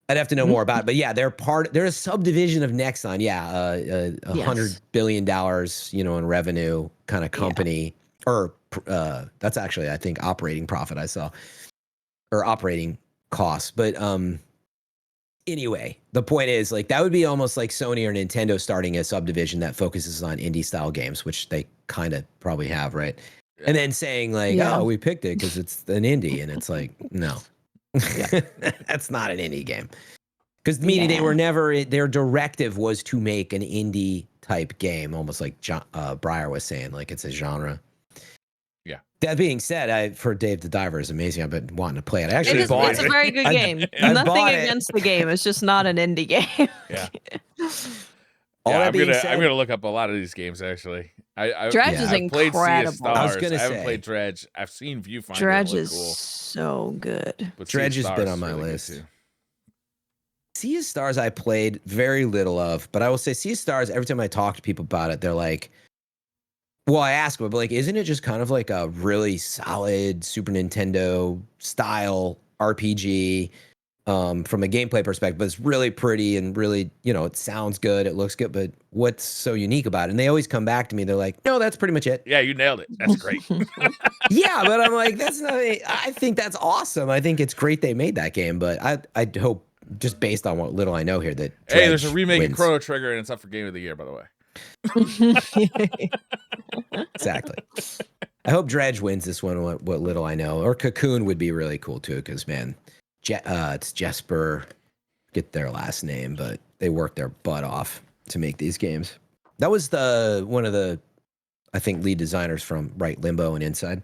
I'd have to know more about it. But yeah, they're a subdivision of Nexon. Yeah, $100 billion, in revenue kind of company, or that's actually, I think, operating profit I saw, or operating costs. But anyway, the point is, like, that would be almost like Sony or Nintendo starting a subdivision that focuses on indie style games, which they kind of probably have, right? Yeah. And then saying like, oh, we picked it because it's an indie, and it's like, no, that's not an indie game. Because meaning they were never, their directive was to make an indie type game, almost like Breyer was saying, like it's a genre. Yeah. That being said, for Dave the Diver is amazing. I've been wanting to play it. I actually bought it. It's a very good game. Nothing against the game. It's just not an indie game. Yeah. I'm gonna look up a lot of these games actually. Dredge is incredible. I haven't played Dredge. I've seen Viewfinder. Dredge is so good. But Dredge has been on my list. Sea of Stars I played very little of, but I will say Sea of Stars, every time I talk to people about it, they're like, well, I ask them, but like, isn't it just kind of like a really solid Super Nintendo style RPG from a gameplay perspective, but it's really pretty and really, it sounds good, it looks good, but what's so unique about it? And they always come back to me, they're like, no, that's pretty much it. Yeah, you nailed it. That's great. Yeah, but I'm like, I think that's awesome. I think it's great they made that game, but I hope, just based on what little I know here, that Dredge there's a remake of Chrono Trigger, and it's up for Game of the Year, by the way. Exactly. I hope Dredge wins this one. What little I know, or Cocoon would be really cool too, because man, it's Jesper, get their last name, but they worked their butt off to make these games. That was one of the, I think, lead designers from Limbo and Inside.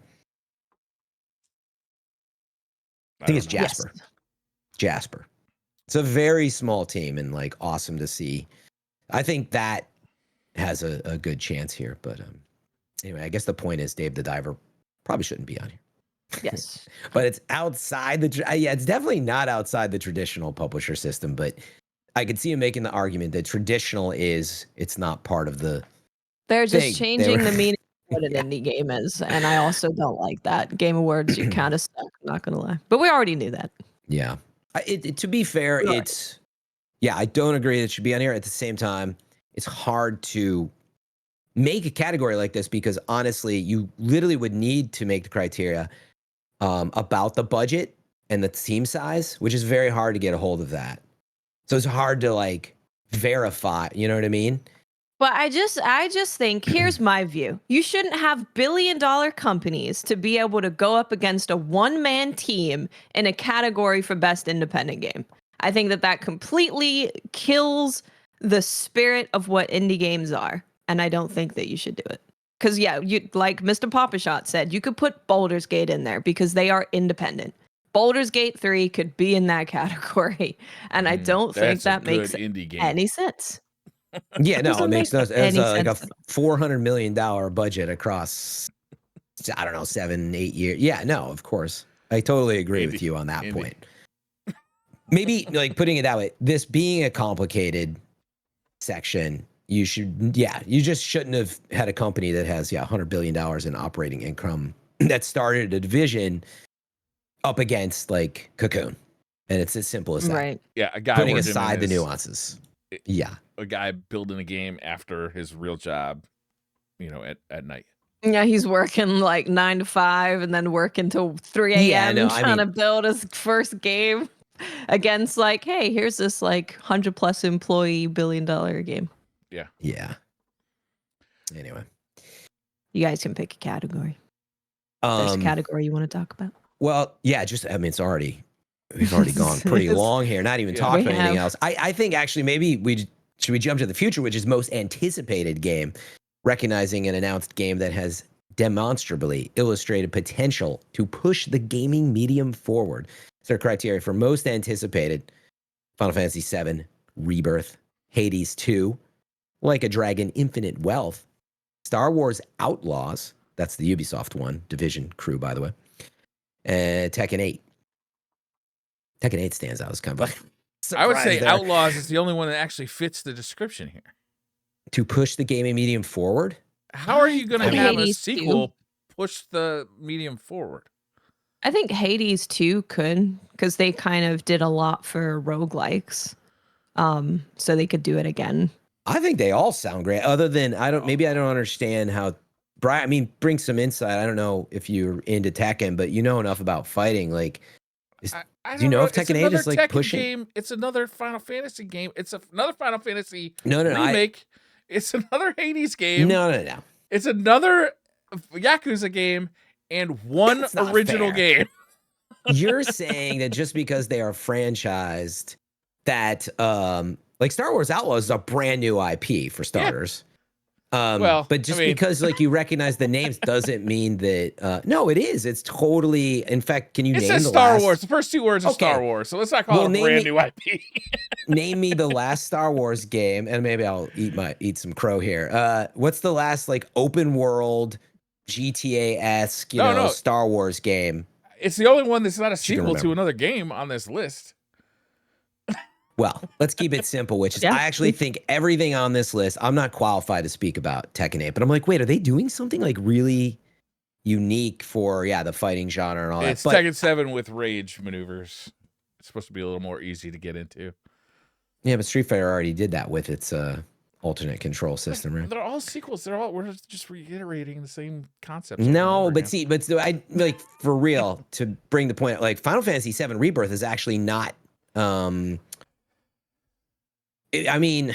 I think it's Jasper. Yes. Jasper. It's a very small team and like awesome to see. I think that has a good chance here. But anyway, I guess the point is Dave the Diver probably shouldn't be on here. Yes. But it's outside it's definitely not outside the traditional publisher system, but I could see him making the argument that traditional it's not part of the They're just changing the meaning of what an indie game is. And I also don't like that. Game Awards, you're kind of stuck, I'm not going to lie. But we already knew that. Yeah. To be fair, I don't agree that it should be on here. At the same time, it's hard to make a category like this because honestly, you literally would need to make the criteria about the budget and the team size, which is very hard to get a hold of that. So it's hard to like verify, you know what I mean? But I just think, here's my view. You shouldn't have billion-dollar companies to be able to go up against a one-man team in a category for best independent game. I think that completely kills the spirit of what indie games are. And I don't think that you should do it. Because, you like Mr. Papashot said, you could put Baldur's Gate in there because they are independent. Baldur's Gate 3 could be in that category. And I don't think that makes any sense. Yeah, no, it makes no sense. It's like a $400 million budget across, I don't know, 7-8 years. Yeah, no, of course. I totally agree with you on that point. Maybe like putting it that way, this being a complicated section, you just shouldn't have had a company that has $100 billion in operating income that started a division up against like Cocoon. And it's as simple as that. Right. Yeah, a guy putting aside the nuances. Yeah. A guy building a game after his real job, at night. Yeah, he's working like 9 to 5 and then working till 3 a.m. trying to build his first game against like, hey, here's this like 100+ employee $1 billion game. Yeah. Yeah. Anyway. You guys can pick a category. There's a category you want to talk about? Well, yeah, we've already gone pretty long here, not even talking about anything else. I think actually maybe should we jump to the future, which is most anticipated game, recognizing an announced game that has demonstrably illustrated potential to push the gaming medium forward. It's our criteria for most anticipated: Final Fantasy VII, Rebirth, Hades 2, Like a Dragon, Infinite Wealth, Star Wars Outlaws, that's the Ubisoft one, Division crew, by the way, and Tekken 8. Tekken 8 stands out as kind of I would say there. Outlaws is the only one that actually fits the description here. To push the gaming medium forward? How are you going to have a sequel push the medium forward. I think Hades too could, because they kind of did a lot for roguelikes. So they could do it again. I think they all sound great. Other than maybe I don't understand how Brian. I mean, bring some insight. I don't know if you're into Tekken, but you know enough about fighting. Like, do you know if Tekken 8 is like Tekken pushing? Game. It's another Final Fantasy game. It's another Final Fantasy No, remake. It's another Hades game. No. It's another Yakuza game and one original game. You're saying that just because they are franchised, that like Star Wars Outlaws is a brand new IP for starters. Well, but just because like you recognize the names doesn't mean that no, it is. It's totally. In fact, can you name says the Star last... Wars? The first two words are Star Wars, so let's not call it a brand new IP. Name me the last Star Wars game, and maybe I'll eat some crow here. What's the last like open world GTA-esque, Star Wars game? It's the only one that's not a sequel to another game on this list. Well, let's keep it simple, which is I actually think everything on this list, I'm not qualified to speak about Tekken 8, but I'm like, wait, are they doing something like really unique for, the fighting genre and all that? It's Tekken 7 with rage maneuvers. It's supposed to be a little more easy to get into. Yeah, but Street Fighter already did that with its alternate control system, right? They're all sequels. We're just reiterating the same concept. No, but I like for real to bring the point. Like Final Fantasy VII Rebirth is actually not. I mean,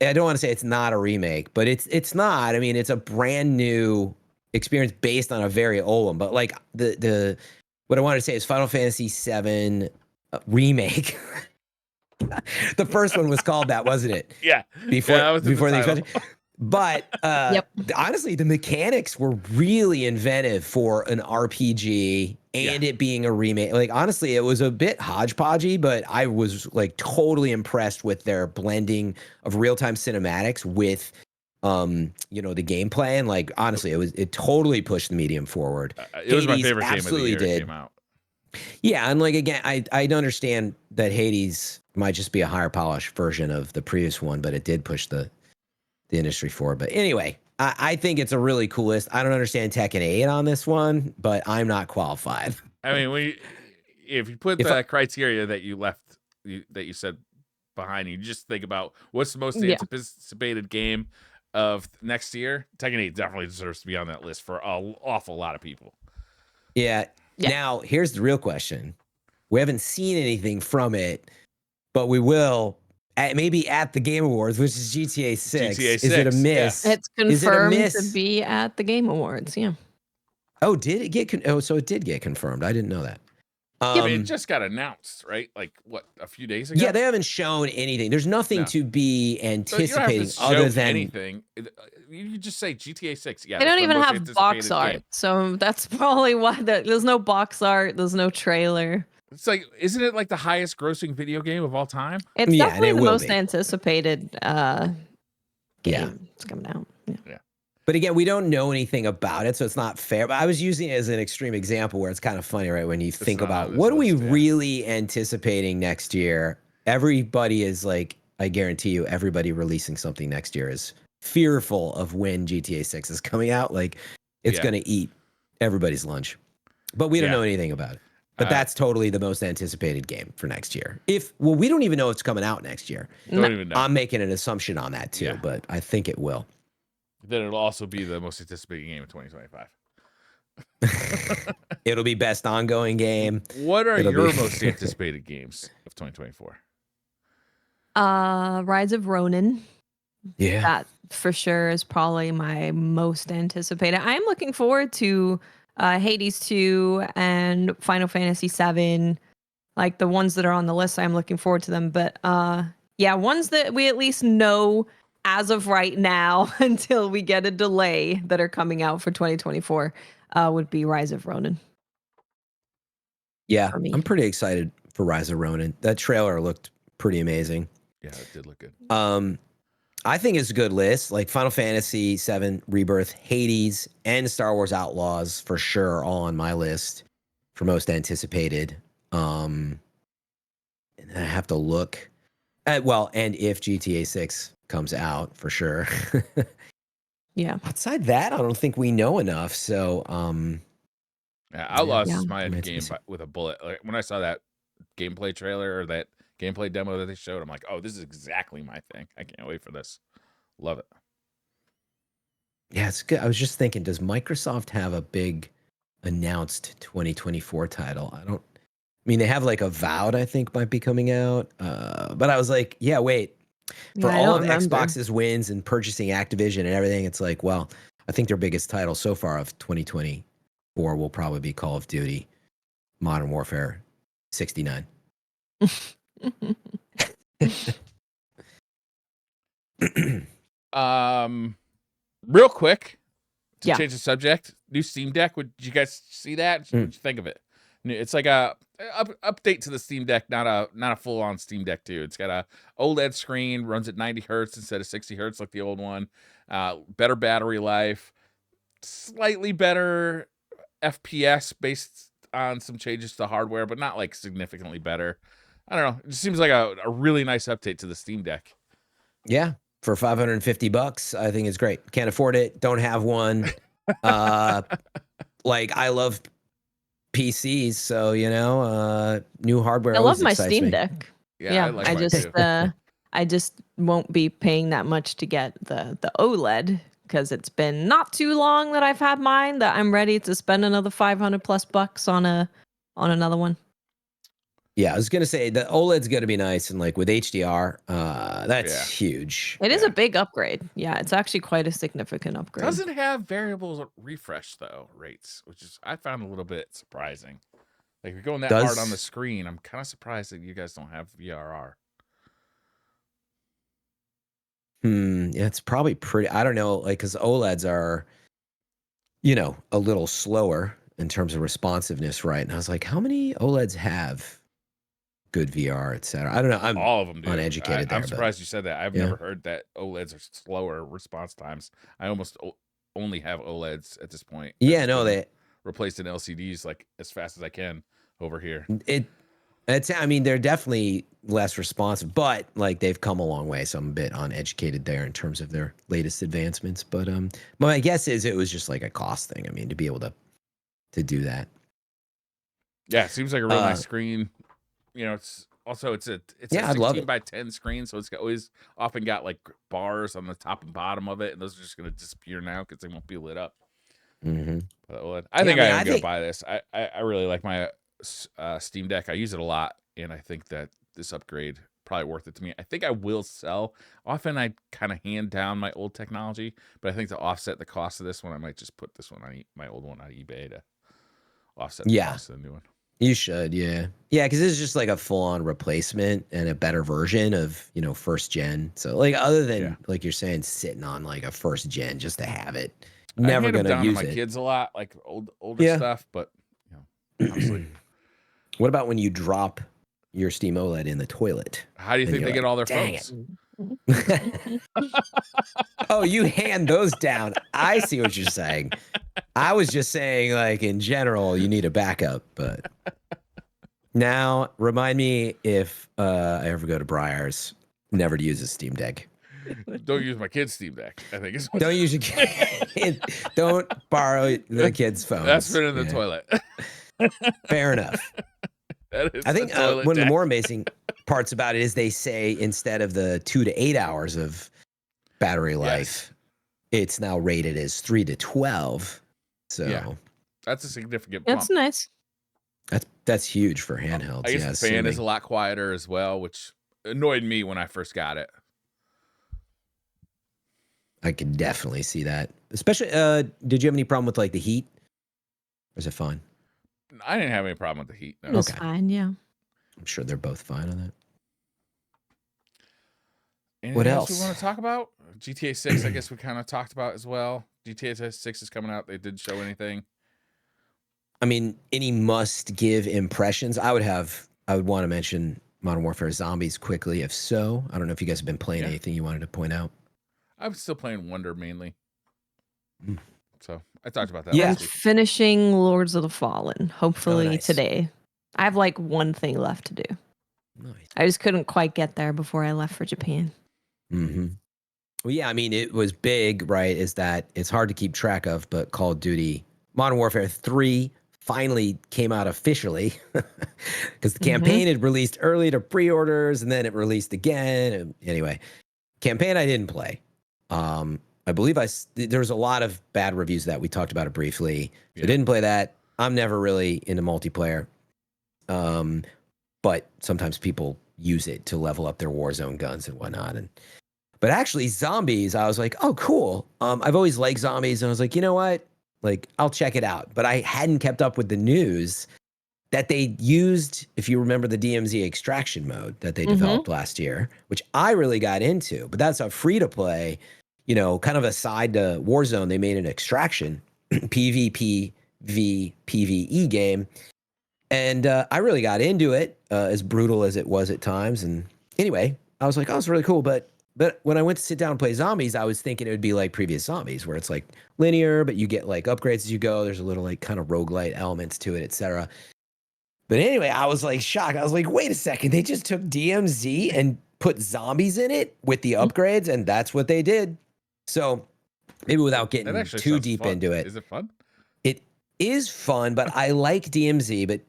I don't want to say it's not a remake, but it's not. I mean, it's a brand new experience based on a very old one. But like the what I wanted to say is Final Fantasy VII remake. The first one was called that, wasn't it? Yeah. Before the expansion. But honestly, the mechanics were really inventive for an RPG and it being a remake. Like, honestly, it was a bit hodgepodgey, but I was like totally impressed with their blending of real-time cinematics with, the gameplay. And like, honestly, it totally pushed the medium forward. It was my favorite game of the year it came out. Yeah, and like again, I understand that Hades might just be a higher polished version of the previous one, but it did push the industry forward. But anyway, I think it's a really cool list. I don't understand Tekken 8 on this one, but I'm not qualified. I mean, if you put the criteria that you left, that you said behind you, just think about what's the most anticipated game of next year. Tekken 8 definitely deserves to be on that list for an awful lot of people. Yeah. Now, here's the real question. We haven't seen anything from it, but we will maybe at the Game Awards, which is GTA 6. Is it a miss? It's confirmed to be at the Game Awards, Oh, did it get so it did get confirmed. I didn't know that. It just got announced, right? Like what, a few days ago? Yeah, they haven't shown anything. There's nothing to be anticipating other than anything. You just say GTA 6. Yeah, they don't even have box art, so that's probably why there's no box art. There's no trailer. It's like, isn't it like the highest grossing video game of all time? It's definitely the most anticipated game. It's coming out. Yeah. But again, we don't know anything about it, so it's not fair. But I was using it as an extreme example where it's kind of funny, right? When you think about what are we really anticipating next year? Everybody is like, I guarantee you, everybody releasing something next year is fearful of when GTA 6 is coming out. Like, it's going to eat everybody's lunch. But we don't know anything about it. But that's totally the most anticipated game for next year. We don't even know if it's coming out next year. Don't even know. I'm making an assumption on that too, but I think it will. Then it'll also be the most anticipated game of 2025. It'll be best ongoing game. What are your most anticipated games of 2024? Rise of Ronin. Yeah. That for sure is probably my most anticipated. I'm looking forward to Hades 2 and Final Fantasy 7. Like the ones that are on the list, I'm looking forward to them. But ones that we at least know as of right now until we get a delay that are coming out for 2024 would be Rise of Ronin. Yeah, I'm pretty excited for Rise of Ronin. That trailer looked pretty amazing. Yeah, it did look good. I think it's a good list. Like Final Fantasy VII Rebirth, Hades, and Star Wars Outlaws for sure are all on my list for most anticipated. And I have to look at, and if GTA 6 comes out for sure. Yeah. Outside that, I don't think we know enough. So, Yeah, Outlaws Yeah. is my I mean, game with a bullet. Like when I saw that gameplay trailer or that gameplay demo that they showed, I'm like, oh, this is exactly my thing. I can't wait for this. Love it. yeah, it's good. I was just thinking, does Microsoft have a big announced 2024 title? I mean, they have like Avowed, I think, might be coming out. But I was like, yeah, wait. For Yeah, I all don't of remember. Xbox's wins and purchasing Activision and everything, it's like, well, I think their biggest title so far of 2024 will probably be Call of Duty Modern Warfare 69. Real quick to Yeah. change the subject, new Steam Deck. Did you guys see that? What'd you think of it? It's like a update to the Steam Deck, not a full on Steam Deck 2. It's got a OLED screen, runs at 90 hertz instead of 60 hertz like the old one. Better battery life, slightly better FPS based on some changes to hardware, but not like significantly better. I don't know. It just seems like a really nice update to the Steam Deck. Yeah, for $550, I think it's great. Can't afford it. Don't have one. Like I love PCs, so new hardware I always love my excites Steam me. Deck. Yeah, I like I mine just too. I just won't be paying that much to get the OLED because it's been not too long that I've had mine that I'm ready to spend another 500 plus bucks on another one. Yeah, I was gonna say the OLED's gonna be nice, and like with HDR, that's Yeah. huge. It is a big upgrade. Yeah, it's actually quite a significant upgrade. Doesn't have variable refresh though rates, which is I found a little bit surprising. Like if you're going that hard on the screen, I'm kind of surprised that you guys don't have VRR. Yeah, it's probably pretty. I don't know, like because OLEDs are, a little slower in terms of responsiveness, right? And I was like, how many OLEDs have good VR, et cetera? I don't know. I'm All of them do. uneducated there. I'm surprised you said that. I've yeah. never heard that OLEDs are slower response times. I almost only have OLEDs at this point. Yeah, no, they replaced in LCDs like as fast as I can over here. I mean, they're definitely less responsive, but like they've come a long way. So I'm a bit uneducated there in terms of their latest advancements. But my guess is it was just like a cost thing. I mean, to be able to do that. Yeah, it seems like a real nice screen. It's a 16 by 10 screen, so it's always often got like bars on the top and bottom of it, and those are just going to disappear now because they won't be lit up. Mm-hmm. But I think I am going to buy this. I really like my Steam Deck. I use it a lot, and I think that this upgrade probably worth it to me. I think I will sell. Often I kind of hand down my old technology, but I think to offset the cost of this one, I might just put this one on my old one on eBay to offset the cost of the new one. You should, yeah. Yeah, because this is just like a full-on replacement and a better version of, first gen. So like other than like you're saying, sitting on like a first gen just to have it. Never gonna down use to my it. kids a lot, like older stuff, but honestly. What about when you drop your Steam OLED in the toilet? How do you think they get all their phones? Oh, you hand those down. I see what you're saying. I was just saying, like, in general, you need a backup. But now, remind me if I ever go to Briar's, never to use a Steam Deck. Don't use my kid's Steam Deck, I think. Don't use your kid. Don't borrow the kid's phone. That's been in the toilet. Fair enough. I think one of the more amazing parts about it is they say instead of the 2 to 8 hours of battery life, it's now rated as 3 to 12. So that's a significant bump. That's nice. That's huge for handhelds. I guess the fan is a lot quieter as well, which annoyed me when I first got it. I can definitely see that. Especially, did you have any problem with like the heat? Or is it fine? I didn't have any problem with the heat. No. It was fine, yeah. I'm sure they're both fine on that. Anything what else else we want to talk about? GTA 6, I guess we kind of talked about as well. GTA 6 is coming out. They didn't show anything. I mean, any must-give impressions? I would want to mention Modern Warfare Zombies quickly. If so, I don't know if you guys have been playing anything you wanted to point out. I'm still playing Wonder mainly. So I talked about that. I'm finishing Lords of the Fallen, hopefully today. I have like one thing left to do. Nice. I just couldn't quite get there before I left for Japan. Mm-hmm. Well, yeah, I mean, it was big, right? Is that it's hard to keep track of, but Call of Duty Modern Warfare 3 finally came out officially because the campaign had released early to pre-orders and then it released again. And anyway, campaign I didn't play. I believe there was a lot of bad reviews that we talked about it briefly. So I didn't play that. I'm never really into multiplayer. But sometimes people use it to level up their Warzone guns and whatnot. But actually, zombies, I was like, oh, cool. I've always liked zombies. And I was like, you know what? Like, I'll check it out. But I hadn't kept up with the news that they used, if you remember the DMZ extraction mode that they developed last year, which I really got into. But that's a free-to-play, you know, kind of aside to Warzone. They made an extraction, PvP v PvE game. And I really got into it, as brutal as it was at times. And anyway, I was like, oh, it's really cool. But when I went to sit down and play zombies, I was thinking it would be like previous zombies, where it's like linear, but you get like upgrades as you go. There's a little like kind of roguelite elements to it, etc. But anyway, I was like shocked. I was like, wait a second, they just took DMZ and put zombies in it with the upgrades, and that's what they did. So maybe without getting too deep into it. Is it fun? It is fun, but I like DMZ, but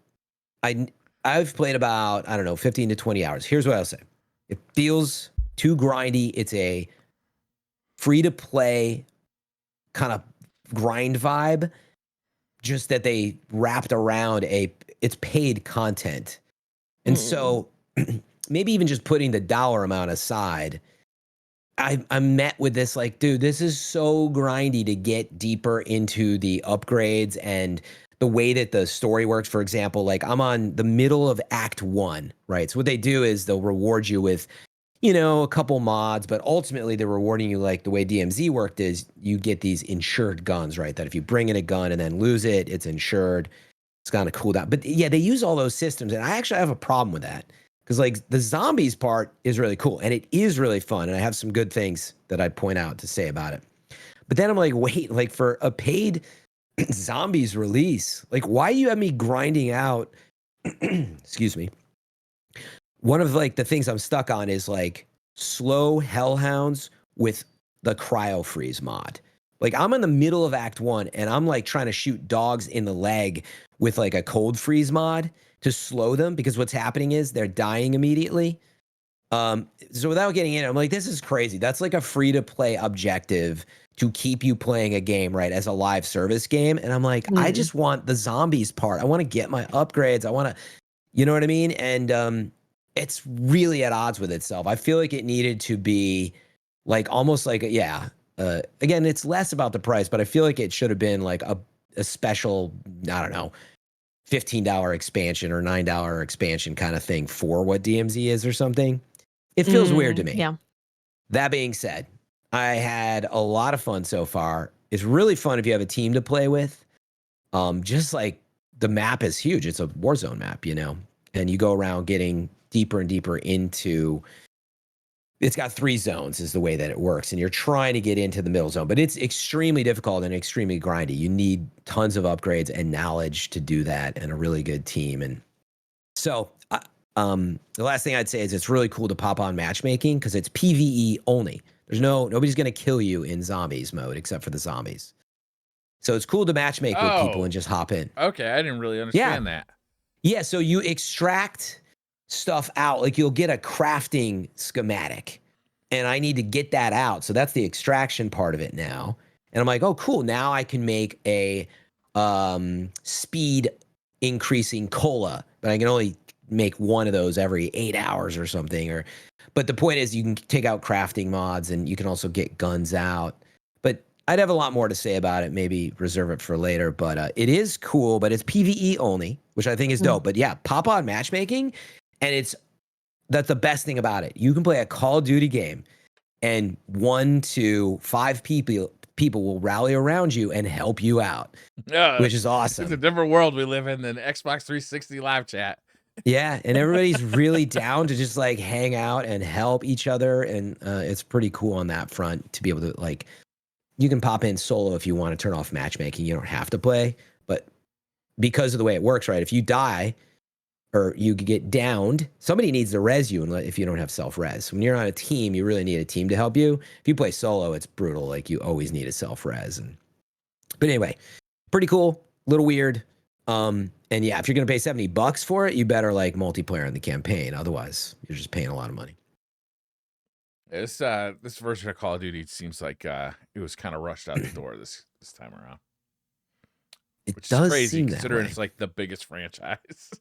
I've played about, I don't know, 15 to 20 hours. Here's what I'll say. It feels too grindy. It's a free-to-play kind of grind vibe, just that they wrapped around it's paid content. And so maybe even just putting the dollar amount aside, I'm met with this like, dude, this is so grindy to get deeper into the upgrades and the way that the story works. For example, like I'm on the middle of Act 1, right? So what they do is they'll reward you with, you know, a couple mods, but ultimately they're rewarding you like the way DMZ worked is you get these insured guns, right? That if you bring in a gun and then lose it, it's insured. It's kind of cool down. But yeah, they use all those systems. And I actually have a problem with that because like the zombies part is really cool and it is really fun. And I have some good things that I'd point out to say about it. But then I'm like, wait, like for a paid zombies release, like why you have me grinding out, excuse me. One of like the things I'm stuck on is like slow hellhounds with the cryo freeze mod. Like I'm in the middle of Act 1 and I'm like trying to shoot dogs in the leg with like a cold freeze mod to slow them because what's happening is they're dying immediately. So without getting in, I'm like, this is crazy. That's like a free to play objective to keep you playing a game, right? As a live service game. And I'm like, I just want the zombies part. I want to get my upgrades. I want to, you know what I mean? And, it's really at odds with itself. I feel like it needed to be like almost like, again, it's less about the price, but I feel like it should have been like a special, I don't know, $15 expansion or $9 expansion kind of thing for what DMZ is or something. It feels weird to me. Yeah. That being said, I had a lot of fun so far. It's really fun if you have a team to play with. Just like the map is huge. It's a Warzone map, you know, and you go around getting deeper and deeper into, it's got 3 zones is the way that it works. And you're trying to get into the middle zone, but it's extremely difficult and extremely grindy. You need tons of upgrades and knowledge to do that and a really good team. And so the last thing I'd say is it's really cool to pop on matchmaking because it's PvE only. Nobody's going to kill you in zombies mode except for the zombies. So it's cool to matchmake with people and just hop in. Okay. I didn't really understand that. Yeah. So you extract stuff out, like you'll get a crafting schematic and I need to get that out. So that's the extraction part of it now. And I'm like, oh, cool. Now I can make a speed increasing cola, but I can only make one of those every 8 hours or something. But the point is you can take out crafting mods and you can also get guns out. But I'd have a lot more to say about it. Maybe reserve it for later. But it is cool, but it's PvE only, which I think is dope. But yeah, pop on matchmaking. And that's the best thing about it. You can play a Call of Duty game and 1 to 5 people will rally around you and help you out, which is awesome. It's a different world we live in than Xbox 360 live chat. Yeah, and everybody's really down to just like hang out and help each other. And it's pretty cool on that front to be able to like, you can pop in solo if you want to turn off matchmaking. You don't have to play, but because of the way it works, right? If you die, or you could get downed. Somebody needs to res you if you don't have self-res. When you're on a team, you really need a team to help you. If you play solo, it's brutal. Like you always need a self-res. But anyway, pretty cool, a little weird. And yeah, if you're gonna pay $70 for it, you better like multiplayer in the campaign. Otherwise, you're just paying a lot of money. This version of Call of Duty seems like it was kind of rushed out the door this time around. Which does crazy seem considering that way. it's like the biggest franchise.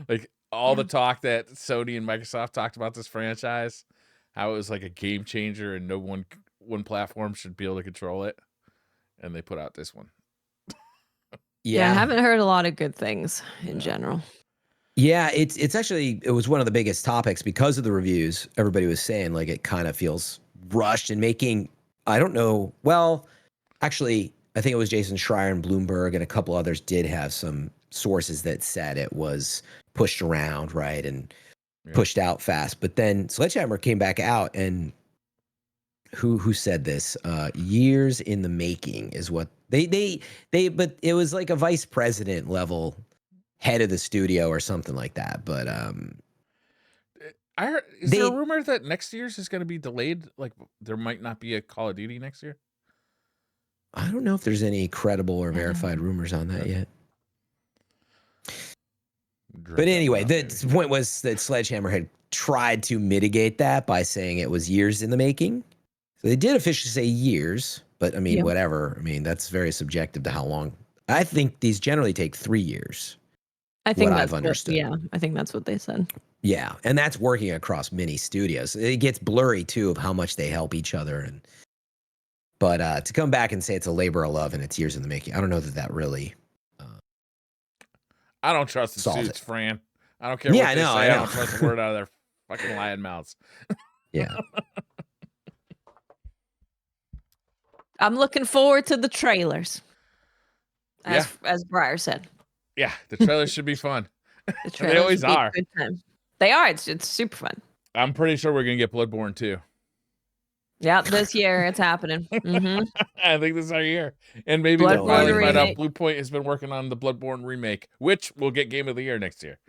Like all the talk that Sony and Microsoft talked about this franchise, how it was like a game changer and no one platform should be able to control it, and they put out this one. Yeah, I haven't heard a lot of good things in general. Yeah, it's actually, it was one of the biggest topics because of the reviews. Everybody was saying like it kind of feels rushed and making, I don't know. Well, actually, I think it was Jason Schreier and Bloomberg and a couple others did have some sources that said it was pushed around, right, and pushed out fast. But then Sledgehammer came back out, and who said this? Years in the making is what they but it was like a vice president level head of the studio or something like that. But I heard, is there a rumor that next year's is going to be delayed? Like there might not be a Call of Duty next year. I don't know if there's any credible or verified rumors on that yet. But anyway, the point was that Sledgehammer had tried to mitigate that by saying it was years in the making. So they did officially say years, but I mean, whatever. I mean, that's very subjective to how long. I think these generally take 3 years. I think what that's I've understood. Yeah, I think that's what they said. Yeah, and that's working across many studios. It gets blurry too of how much they help each other. But to come back and say it's a labor of love and it's years in the making, I don't know that really. I don't trust the suits, Fran. I don't care what they say. I don't trust a word out of their fucking lying mouths. Yeah. I'm looking forward to the trailers. As Briar said. Yeah, the trailers should be fun. The trailers they always are. Good time. They are. It's super fun. I'm pretty sure we're gonna get Bloodborne too. Yeah, this year it's happening. I think this is our year, and maybe we'll finally find out Blue Point has been working on the Bloodborne remake, which will get Game of the Year next year.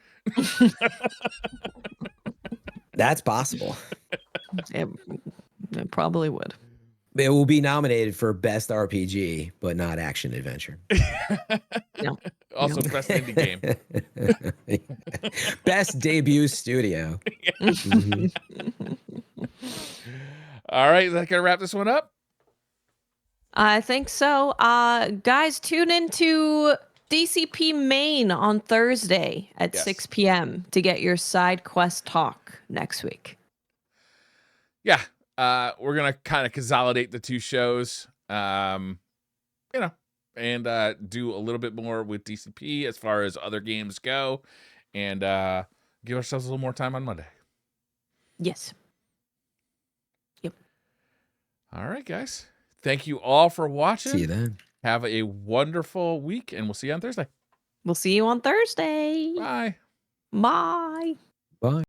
That's possible. It probably would. It will be nominated for Best RPG, but not Action Adventure. No. Also, Best Indie Game. Best Debut Studio. All right, is that going to wrap this one up? I think so. Guys, tune into DCP Main on Thursday at 6 p.m. to get your SideQuest talk next week. Yeah. We're going to kind of consolidate the two shows, and do a little bit more with DCP as far as other games go, and give ourselves a little more time on Monday. Yes. Yep. All right, guys. Thank you all for watching. See you then. Have a wonderful week, and we'll see you on Thursday. We'll see you on Thursday. Bye. Bye. Bye.